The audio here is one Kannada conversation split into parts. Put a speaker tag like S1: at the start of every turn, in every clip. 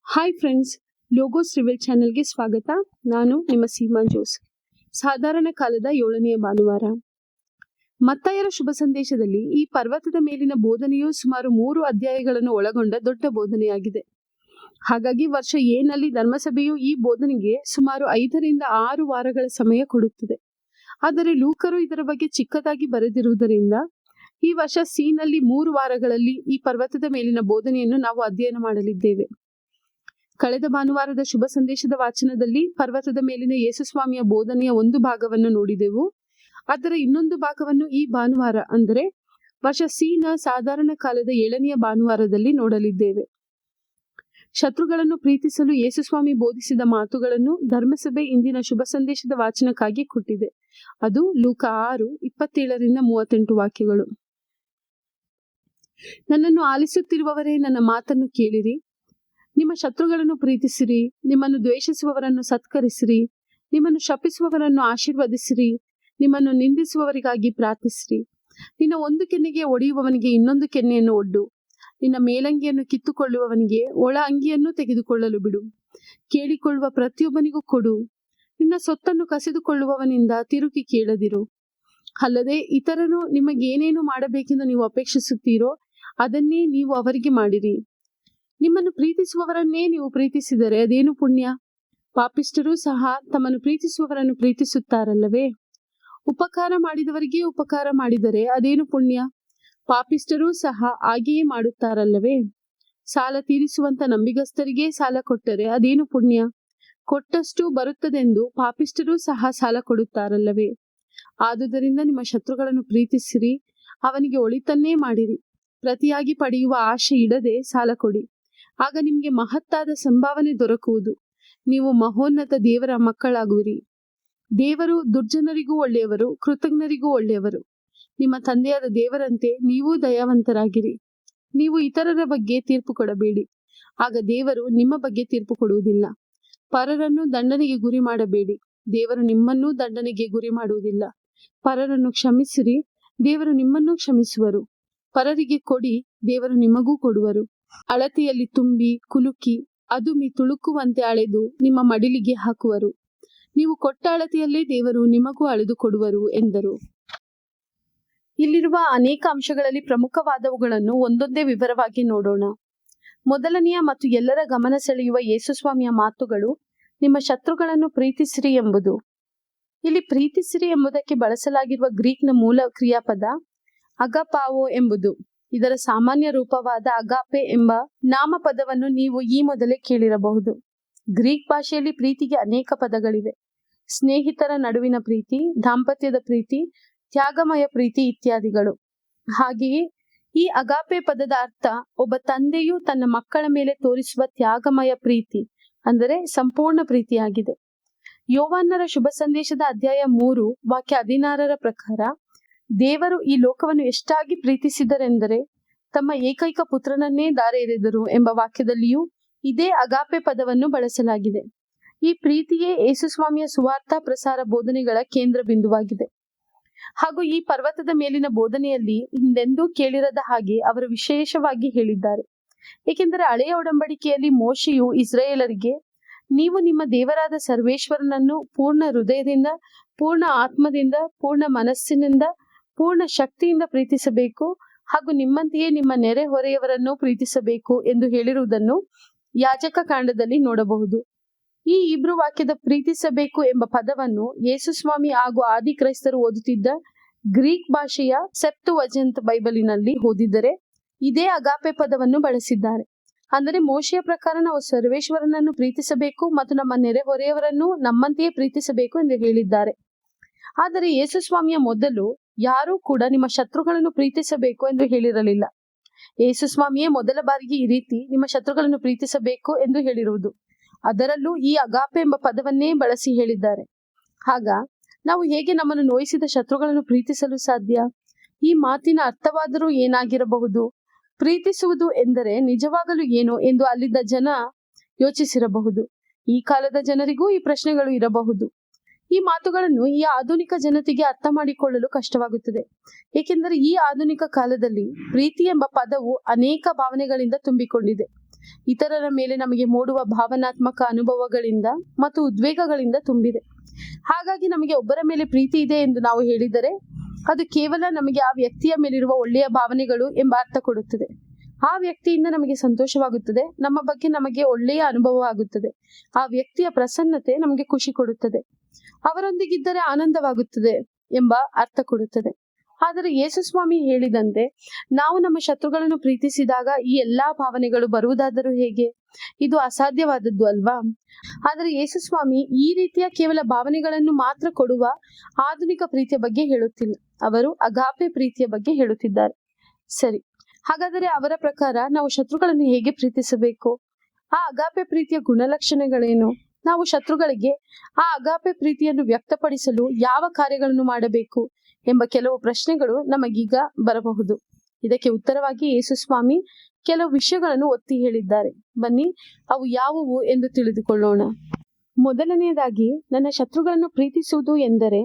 S1: ಹಾಯ್ ಫ್ರೆಂಡ್ಸ್, ಲೋಗೋಸ್ ರಿವೆಲ್ ಚಾನೆಲ್ಗೆ ಸ್ವಾಗತ. ನಾನು ನಿಮ್ಮ ಸೀಮಾ ಜೋಸ್. ಸಾಧಾರಣ ಕಾಲದ 7ನೇ ಭಾನುವಾರ. ಮತ್ತಾಯರ ಶುಭ ಸಂದೇಶದಲ್ಲಿ ಈ ಪರ್ವತದ ಮೇಲಿನ ಬೋಧನೆಯು ಸುಮಾರು 3 ಅಧ್ಯಾಯಗಳನ್ನು ಒಳಗೊಂಡ ದೊಡ್ಡ ಬೋಧನೆಯಾಗಿದೆ. ಹಾಗಾಗಿ ವರ್ಷ ಎನಲ್ಲಿ ಧರ್ಮಸಭೆಯು ಈ ಬೋಧನೆಗೆ ಸುಮಾರು 5ರಿಂದ 6 ವಾರಗಳ ಸಮಯ ಕೊಡುತ್ತದೆ. ಆದರೆ ಲೂಕರು ಇದರ ಬಗ್ಗೆ ಚಿಕ್ಕದಾಗಿ ಬರೆದಿರುವುದರಿಂದ ಈ ವರ್ಷ ನಲ್ಲಿ 3 ವಾರಗಳಲ್ಲಿ ಈ ಪರ್ವತದ ಮೇಲಿನ ಬೋಧನೆಯನ್ನು ನಾವು ಅಧ್ಯಯನ ಮಾಡಲಿದ್ದೇವೆ. ಕಳೆದ ಭಾನುವಾರದ ಶುಭ ಸಂದೇಶದ ವಾಚನದಲ್ಲಿ ಪರ್ವತದ ಮೇಲಿನ ಯೇಸುಸ್ವಾಮಿಯ ಬೋಧನೆಯ ಒಂದು ಭಾಗವನ್ನು ನೋಡಿದೆವು. ಅದರ ಇನ್ನೊಂದು ಭಾಗವನ್ನು ಈ ಭಾನುವಾರ ಅಂದರೆ ವರ್ಷ ನ ಸಾಧಾರಣ ಕಾಲದ 7ನೇ ಭಾನುವಾರದಲ್ಲಿ ನೋಡಲಿದ್ದೇವೆ. ಶತ್ರುಗಳನ್ನು ಪ್ರೀತಿಸಲು ಯೇಸುಸ್ವಾಮಿ ಬೋಧಿಸಿದ ಮಾತುಗಳನ್ನು ಧರ್ಮಸಭೆ ಇಂದಿನ ಶುಭ ಸಂದೇಶದ ವಾಚನಕ್ಕಾಗಿ ಕೊಟ್ಟಿದೆ. ಅದು ಲೂಕ 6:27-38 ವಾಕ್ಯಗಳು. ನನ್ನನ್ನು ಆಲಿಸುತ್ತಿರುವವರೇ, ನನ್ನ ಮಾತನ್ನು ಕೇಳಿರಿ. ನಿಮ್ಮ ಶತ್ರುಗಳನ್ನು ಪ್ರೀತಿಸಿರಿ, ನಿಮ್ಮನ್ನು ದ್ವೇಷಿಸುವವರನ್ನು ಸತ್ಕರಿಸಿರಿ, ನಿಮ್ಮನ್ನು ಶಪಿಸುವವರನ್ನು ಆಶೀರ್ವದಿಸಿರಿ, ನಿಮ್ಮನ್ನು ನಿಂದಿಸುವವರಿಗಾಗಿ ಪ್ರಾರ್ಥಿಸಿರಿ. ನಿನ್ನ ಒಂದು ಕೆನ್ನೆಗೆ ಒಡೆಯುವವನಿಗೆ ಇನ್ನೊಂದು ಕೆನ್ನೆಯನ್ನು ಒಡ್ಡು, ನಿನ್ನ ಮೇಲಂಗಿಯನ್ನು ಕಿತ್ತುಕೊಳ್ಳುವವನಿಗೆ ಒಳ ಅಂಗಿಯನ್ನು ತೆಗೆದುಕೊಳ್ಳಲು ಬಿಡು. ಕೇಳಿಕೊಳ್ಳುವ ಪ್ರತಿಯೊಬ್ಬನಿಗೂ ಕೊಡು, ನಿನ್ನ ಸೊತ್ತನ್ನು ಕಸಿದುಕೊಳ್ಳುವವನಿಂದ ತಿರುಗಿ ಕೇಳದಿರು. ಅಲ್ಲದೆ ಇತರರು ನಿಮಗೇನೇನು ಮಾಡಬೇಕೆಂದು ನೀವು ಅಪೇಕ್ಷಿಸುತ್ತೀರೋ ಅದನ್ನೇ ನೀವು ಅವರಿಗೆ ಮಾಡಿರಿ. ನಿಮ್ಮನ್ನು ಪ್ರೀತಿಸುವವರನ್ನೇ ನೀವು ಪ್ರೀತಿಸಿದರೆ ಅದೇನು ಪುಣ್ಯ? ಪಾಪಿಷ್ಠರೂ ಸಹ ತಮ್ಮನ್ನು ಪ್ರೀತಿಸುವವರನ್ನು ಪ್ರೀತಿಸುತ್ತಾರಲ್ಲವೇ? ಉಪಕಾರ ಮಾಡಿದವರಿಗೆ ಉಪಕಾರ ಮಾಡಿದರೆ ಅದೇನು ಪುಣ್ಯ? ಪಾಪಿಷ್ಠರೂ ಸಹ ಹಾಗೆಯೇ ಮಾಡುತ್ತಾರಲ್ಲವೇ? ಸಾಲ ತೀರಿಸುವಂತ ನಂಬಿಗಸ್ತರಿಗೆ ಸಾಲ ಕೊಟ್ಟರೆ ಅದೇನು ಪುಣ್ಯ? ಕೊಟ್ಟಷ್ಟು ಬರುತ್ತದೆಂದು ಪಾಪಿಷ್ಠರೂ ಸಹ ಸಾಲ ಕೊಡುತ್ತಾರಲ್ಲವೇ? ಆದುದರಿಂದ ನಿಮ್ಮ ಶತ್ರುಗಳನ್ನು ಪ್ರೀತಿಸಿರಿ, ಅವನಿಗೆ ಒಳಿತನ್ನೇ ಮಾಡಿರಿ. ಪ್ರತಿಯಾಗಿ ಪಡೆಯುವ ಆಶೆ ಇಡದೆ ಸಾಲ ಕೊಡಿ, ಆಗ ನಿಮಗೆ ಮಹತ್ತಾದ ಸಂಭಾವನೆ ದೊರಕುವುದು. ನೀವು ಮಹೋನ್ನತ ದೇವರ ಮಕ್ಕಳಾಗುವಿರಿ. ದೇವರು ದುರ್ಜನರಿಗೂ ಒಳ್ಳೆಯವರು, ಕೃತಜ್ಞರಿಗೂ ಒಳ್ಳೆಯವರು. ನಿಮ್ಮ ತಂದೆಯಾದ ದೇವರಂತೆ ನೀವು ದಯಾವಂತರಾಗಿರಿ. ನೀವು ಇತರರ ಬಗ್ಗೆ ತೀರ್ಪು ಕೊಡಬೇಡಿ, ಆಗ ದೇವರು ನಿಮ್ಮ ಬಗ್ಗೆ ತೀರ್ಪು ಕೊಡುವುದಿಲ್ಲ. ಪರರನ್ನು ದಂಡನೆಗೆ ಗುರಿ ಮಾಡಬೇಡಿ, ದೇವರು ನಿಮ್ಮನ್ನೂ ದಂಡನೆಗೆ ಗುರಿ ಮಾಡುವುದಿಲ್ಲ. ಪರರನ್ನು ಕ್ಷಮಿಸಿರಿ, ದೇವರು ನಿಮ್ಮನ್ನೂ ಕ್ಷಮಿಸುವರು. ಪರರಿಗೆ ಕೊಡಿ, ದೇವರು ನಿಮಗೂ ಕೊಡುವರು. ಅಳತೆಯಲ್ಲಿ ತುಂಬಿ ಕುಲುಕಿ ಅದುಮಿ ತುಳುಕುವಂತೆ ಅಳೆದು ನಿಮ್ಮ ಮಡಿಲಿಗೆ ಹಾಕುವರು. ನೀವು ಕೊಟ್ಟ ಅಳತೆಯಲ್ಲೇ ದೇವರು ನಿಮಗೂ ಅಳೆದು ಕೊಡುವರು ಎಂದರು. ಇಲ್ಲಿರುವ ಅನೇಕ ಅಂಶಗಳಲ್ಲಿ ಪ್ರಮುಖವಾದವುಗಳನ್ನು ಒಂದೊಂದೇ ವಿವರವಾಗಿ ನೋಡೋಣ. ಮೊದಲನೆಯ ಮತ್ತು ಎಲ್ಲರ ಗಮನ ಸೆಳೆಯುವ ಯೇಸುಸ್ವಾಮಿಯ ಮಾತುಗಳು ನಿಮ್ಮ ಶತ್ರುಗಳನ್ನು ಪ್ರೀತಿಸಿರಿ ಎಂಬುದು. ಇಲ್ಲಿ ಪ್ರೀತಿಸಿರಿ ಎಂಬುದಕ್ಕೆ ಬಳಸಲಾಗಿರುವ ಗ್ರೀಕ್ನ ಮೂಲ ಕ್ರಿಯಾಪದ ಅಗಾಪಾವೋ ಎಂಬುದು. ಇದರ ಸಾಮಾನ್ಯ ರೂಪವಾದ ಅಗಾಪೆ ಎಂಬ ನಾಮಪದವನ್ನು ನೀವು ಈ ಮೊದಲೇ ಕೇಳಿರಬಹುದು. ಗ್ರೀಕ್ ಭಾಷೆಯಲ್ಲಿ ಪ್ರೀತಿಗೆ ಅನೇಕ ಪದಗಳಿವೆ. ಸ್ನೇಹಿತರ ನಡುವಿನ ಪ್ರೀತಿ, ದಾಂಪತ್ಯದ ಪ್ರೀತಿ, ತ್ಯಾಗಮಯ ಪ್ರೀತಿ ಇತ್ಯಾದಿಗಳು. ಹಾಗೆಯೇ ಈ ಅಗಾಪೆ ಪದದ ಅರ್ಥ ಒಬ್ಬ ತಂದೆಯು ತನ್ನ ಮಕ್ಕಳ ಮೇಲೆ ತೋರಿಸುವ ತ್ಯಾಗಮಯ ಪ್ರೀತಿ, ಅಂದರೆ ಸಂಪೂರ್ಣ ಪ್ರೀತಿಯಾಗಿದೆ. ಯೋವಾನ್ನರ ಶುಭ ಸಂದೇಶದ ಅಧ್ಯಾಯ 3 ವಾಕ್ಯ 16 ಪ್ರಕಾರ ದೇವರು ಈ ಲೋಕವನ್ನು ಎಷ್ಟಾಗಿ ಪ್ರೀತಿಸಿದರೆಂದರೆ ತಮ್ಮ ಏಕೈಕ ಪುತ್ರನನ್ನೇ ದಾರೆ ಎರೆದರು ಎಂಬ ವಾಕ್ಯದಲ್ಲಿಯೂ ಇದೇ ಅಗಾಪೆ ಪದವನ್ನು ಬಳಸಲಾಗಿದೆ. ಈ ಪ್ರೀತಿಯೇ ಯೇಸುಸ್ವಾಮಿಯ ಸುವಾರ್ಥ ಪ್ರಸಾರ ಬೋಧನೆಗಳ ಕೇಂದ್ರ ಬಿಂದುವಾಗಿದೆ. ಹಾಗೂ ಈ ಪರ್ವತದ ಮೇಲಿನ ಬೋಧನೆಯಲ್ಲಿ ಹಿಂದೆಂದೂ ಕೇಳಿರದ ಹಾಗೆ ಅವರು ವಿಶೇಷವಾಗಿ ಹೇಳಿದ್ದಾರೆ. ಏಕೆಂದರೆ ಹಳೆಯ ಒಡಂಬಡಿಕೆಯಲ್ಲಿ ಮೋಶೆಯು ಇಸ್ರಾಯೇಲರಿಗೆ, ನೀವು ನಿಮ್ಮ ದೇವರಾದ ಸರ್ವೇಶ್ವರನನ್ನು ಪೂರ್ಣ ಹೃದಯದಿಂದ, ಪೂರ್ಣ ಆತ್ಮದಿಂದ, ಪೂರ್ಣ ಮನಸ್ಸಿನಿಂದ, ಪೂರ್ಣ ಶಕ್ತಿಯಿಂದ ಪ್ರೀತಿಸಬೇಕು, ಹಾಗೂ ನಿಮ್ಮಂತೆಯೇ ನಿಮ್ಮ ನೆರೆ ಹೊರೆಯವರನ್ನು ಪ್ರೀತಿಸಬೇಕು ಎಂದು ಹೇಳಿರುವುದನ್ನು ಯಾಜಕ ಕಾಂಡದಲ್ಲಿ ನೋಡಬಹುದು. ಈ ಇಬ್ರು ವಾಕ್ಯದ ಪ್ರೀತಿಸಬೇಕು ಎಂಬ ಪದವನ್ನು ಯೇಸುಸ್ವಾಮಿ ಹಾಗೂ ಆದಿ ಕ್ರೈಸ್ತರು ಓದುತ್ತಿದ್ದ ಗ್ರೀಕ್ ಭಾಷೆಯ ಸೆಪ್ತುವಜೆಂತ್ ಬೈಬಲಿನಲ್ಲಿ ಓದಿದರೆ ಇದೇ ಅಗಾಪೆ ಪದವನ್ನು ಬಳಸಿದ್ದಾರೆ. ಅಂದರೆ ಮೋಶೆಯ ಪ್ರಕಾರ ನಾವು ಸರ್ವೇಶ್ವರನನ್ನು ಪ್ರೀತಿಸಬೇಕು ಮತ್ತು ನಮ್ಮ ನೆರೆ ಹೊರೆಯವರನ್ನು ನಮ್ಮಂತೆಯೇ ಪ್ರೀತಿಸಬೇಕು ಎಂದು ಹೇಳಿದ್ದಾರೆ. ಆದರೆ ಯೇಸುಸ್ವಾಮಿಯ ಮೊದಲು ಯಾರೂ ಕೂಡ ನಿಮ್ಮ ಶತ್ರುಗಳನ್ನು ಪ್ರೀತಿಸಬೇಕು ಎಂದು ಹೇಳಿರಲಿಲ್ಲ. ಯೇಸುಸ್ವಾಮಿಯೇ ಮೊದಲ ಬಾರಿಗೆ ಈ ರೀತಿ ನಿಮ್ಮ ಶತ್ರುಗಳನ್ನು ಪ್ರೀತಿಸಬೇಕು ಎಂದು ಹೇಳಿರುವುದು. ಅದರಲ್ಲೂ ಈ ಅಗಾಪೆ ಎಂಬ ಪದವನ್ನೇ ಬಳಸಿ ಹೇಳಿದ್ದಾರೆ. ಆಗ ನಾವು ಹೇಗೆ ನಮ್ಮನ್ನು ನೋಯಿಸಿದ ಶತ್ರುಗಳನ್ನು ಪ್ರೀತಿಸಲು ಸಾಧ್ಯ? ಈ ಮಾತಿನ ಅರ್ಥವಾದರೂ ಏನಾಗಿರಬಹುದು? ಪ್ರೀತಿಸುವುದು ಎಂದರೆ ನಿಜವಾಗಲೂ ಏನು ಎಂದು ಅಲ್ಲಿದ್ದ ಜನ ಯೋಚಿಸಿರಬಹುದು. ಈ ಕಾಲದ ಜನರಿಗೂ ಈ ಪ್ರಶ್ನೆಗಳು ಇರಬಹುದು. ಈ ಮಾತುಗಳನ್ನು ಈ ಆಧುನಿಕ ಜನತೆಗೆ ಅರ್ಥ ಮಾಡಿಕೊಳ್ಳಲು ಕಷ್ಟವಾಗುತ್ತದೆ. ಏಕೆಂದರೆ ಈ ಆಧುನಿಕ ಕಾಲದಲ್ಲಿ ಪ್ರೀತಿ ಎಂಬ ಪದವು ಅನೇಕ ಭಾವನೆಗಳಿಂದ ತುಂಬಿಕೊಂಡಿದೆ. ಇತರರ ಮೇಲೆ ನಮಗೆ ಮೂಡುವ ಭಾವನಾತ್ಮಕ ಅನುಭವಗಳಿಂದ ಮತ್ತು ಉದ್ವೇಗಗಳಿಂದ ತುಂಬಿದೆ. ಹಾಗಾಗಿ ನಮಗೆ ಒಬ್ಬರ ಮೇಲೆ ಪ್ರೀತಿ ಇದೆ ಎಂದು ನಾವು ಹೇಳಿದರೆ ಅದು ಕೇವಲ ನಮಗೆ ಆ ವ್ಯಕ್ತಿಯ ಮೇಲಿರುವ ಒಳ್ಳೆಯ ಭಾವನೆಗಳು ಎಂಬ ಅರ್ಥ ಕೊಡುತ್ತದೆ. ಆ ವ್ಯಕ್ತಿಯಿಂದ ನಮಗೆ ಸಂತೋಷವಾಗುತ್ತದೆ, ನಮ್ಮ ಬಗ್ಗೆ ನಮಗೆ ಒಳ್ಳೆಯ ಅನುಭವ ಆಗುತ್ತದೆ, ಆ ವ್ಯಕ್ತಿಯ ಪ್ರಸನ್ನತೆ ನಮಗೆ ಖುಷಿ ಕೊಡುತ್ತದೆ, ಅವರೊಂದಿಗಿದ್ದರೆ ಆನಂದವಾಗುತ್ತದೆ ಎಂಬ ಅರ್ಥ ಕೊಡುತ್ತದೆ. ಆದರೆ ಯೇಸು ಸ್ವಾಮಿ ಹೇಳಿದಂತೆ ನಾವು ನಮ್ಮ ಶತ್ರುಗಳನ್ನು ಪ್ರೀತಿಸಿದಾಗ ಈ ಎಲ್ಲಾ ಭಾವನೆಗಳು ಬರುವುದಾದರೂ ಹೇಗೆ? ಇದು ಅಸಾಧ್ಯವಾದದ್ದು ಅಲ್ವಾ? ಆದರೆ ಯೇಸು ಸ್ವಾಮಿ ಈ ರೀತಿಯ ಕೇವಲ ಭಾವನೆಗಳನ್ನು ಮಾತ್ರ ಕೊಡುವ ಆಧುನಿಕ ಪ್ರೀತಿಯ ಬಗ್ಗೆ ಹೇಳುತ್ತಿಲ್ಲ, ಅವರು ಅಗಾಪೆ ಪ್ರೀತಿಯ ಬಗ್ಗೆ ಹೇಳುತ್ತಿದ್ದಾರೆ. ಸರಿ, ಹಾಗಾದರೆ ಅವರ ಪ್ರಕಾರ ನಾವು ಶತ್ರುಗಳನ್ನು ಹೇಗೆ ಪ್ರೀತಿಸಬೇಕು? ಆ ಅಗಾಪೆ ಪ್ರೀತಿಯ ಗುಣಲಕ್ಷಣಗಳೇನು? ನಾವು ಶತ್ರುಗಳಿಗೆ ಆ ಅಗಾಪೆ ಪ್ರೀತಿಯನ್ನು ವ್ಯಕ್ತಪಡಿಸಲು ಯಾವ ಕಾರ್ಯಗಳನ್ನು ಮಾಡಬೇಕು ಎಂಬ ಕೆಲವು ಪ್ರಶ್ನೆಗಳು ನಮಗೀಗ ಬರಬಹುದು. ಇದಕ್ಕೆ ಉತ್ತರವಾಗಿ ಯೇಸು ಸ್ವಾಮಿ ಕೆಲವು ವಿಷಯಗಳನ್ನು ಒತ್ತಿ ಹೇಳಿದ್ದಾರೆ. ಬನ್ನಿ ಅವು ಯಾವುವು ಎಂದು ತಿಳಿದುಕೊಳ್ಳೋಣ. ಮೊದಲನೆಯದಾಗಿ, ನನ್ನ ಶತ್ರುಗಳನ್ನು ಪ್ರೀತಿಸುವುದು ಎಂದರೆ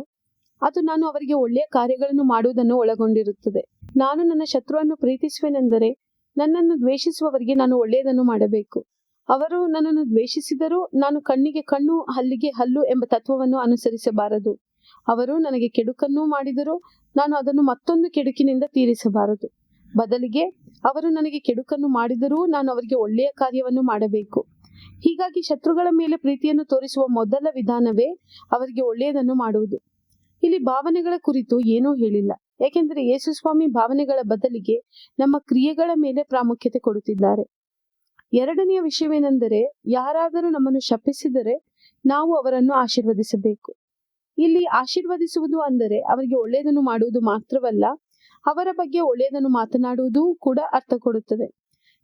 S1: ಅದು ನಾನು ಅವರಿಗೆ ಒಳ್ಳೆಯ ಕಾರ್ಯಗಳನ್ನು ಮಾಡುವುದನ್ನು ಒಳಗೊಂಡಿರುತ್ತದೆ. ನಾನು ನನ್ನ ಶತ್ರುವನ್ನು ಪ್ರೀತಿಸುವೆನೆಂದರೆ ನನ್ನನ್ನು ದ್ವೇಷಿಸುವವರಿಗೆ ನಾನು ಒಳ್ಳೆಯದನ್ನು ಮಾಡಬೇಕು. ಅವರು ನನ್ನನ್ನು ದ್ವೇಷಿಸಿದರೂ ನಾನು ಕಣ್ಣಿಗೆ ಕಣ್ಣು, ಹಲ್ಲಿಗೆ ಹಲ್ಲು ಎಂಬ ತತ್ವವನ್ನು ಅನುಸರಿಸಬಾರದು. ಅವರು ನನಗೆ ಕೆಡುಕನ್ನು ಮಾಡಿದರೂ ನಾನು ಅದನ್ನು ಮತ್ತೊಂದು ಕೆಡುಕಿನಿಂದ ತೀರಿಸಬಾರದು. ಬದಲಿಗೆ ಅವರು ನನಗೆ ಕೆಡುಕನ್ನು ಮಾಡಿದರೂ ನಾನು ಅವರಿಗೆ ಒಳ್ಳೆಯ ಕಾರ್ಯವನ್ನು ಮಾಡಬೇಕು. ಹೀಗಾಗಿ ಶತ್ರುಗಳ ಮೇಲೆ ಪ್ರೀತಿಯನ್ನು ತೋರಿಸುವ ಮೊದಲ ವಿಧಾನವೇ ಅವರಿಗೆ ಒಳ್ಳೆಯದನ್ನು ಮಾಡುವುದು. ಇಲ್ಲಿ ಭಾವನೆಗಳ ಕುರಿತು ಏನೂ ಹೇಳಿಲ್ಲ, ಏಕೆಂದರೆ ಯೇಸು ಸ್ವಾಮಿ ಭಾವನೆಗಳ ಬದಲಿಗೆ ನಮ್ಮ ಕ್ರಿಯೆಗಳ ಮೇಲೆ ಪ್ರಾಮುಖ್ಯತೆ ಕೊಡುತ್ತಿದ್ದಾರೆ. ಎರಡನೆಯ ವಿಷಯವೇನೆಂದರೆ, ಯಾರಾದರೂ ನಮ್ಮನ್ನು ಶಪಿಸಿದರೆ ನಾವು ಅವರನ್ನು ಆಶೀರ್ವದಿಸಬೇಕು. ಇಲ್ಲಿ ಆಶೀರ್ವದಿಸುವುದು ಅಂದರೆ ಅವರಿಗೆ ಒಳ್ಳೆಯದನ್ನು ಮಾಡುವುದು ಮಾತ್ರವಲ್ಲ, ಅವರ ಬಗ್ಗೆ ಒಳ್ಳೆಯದನ್ನು ಮಾತನಾಡುವುದು ಕೂಡ ಅರ್ಥ ಕೊಡುತ್ತದೆ.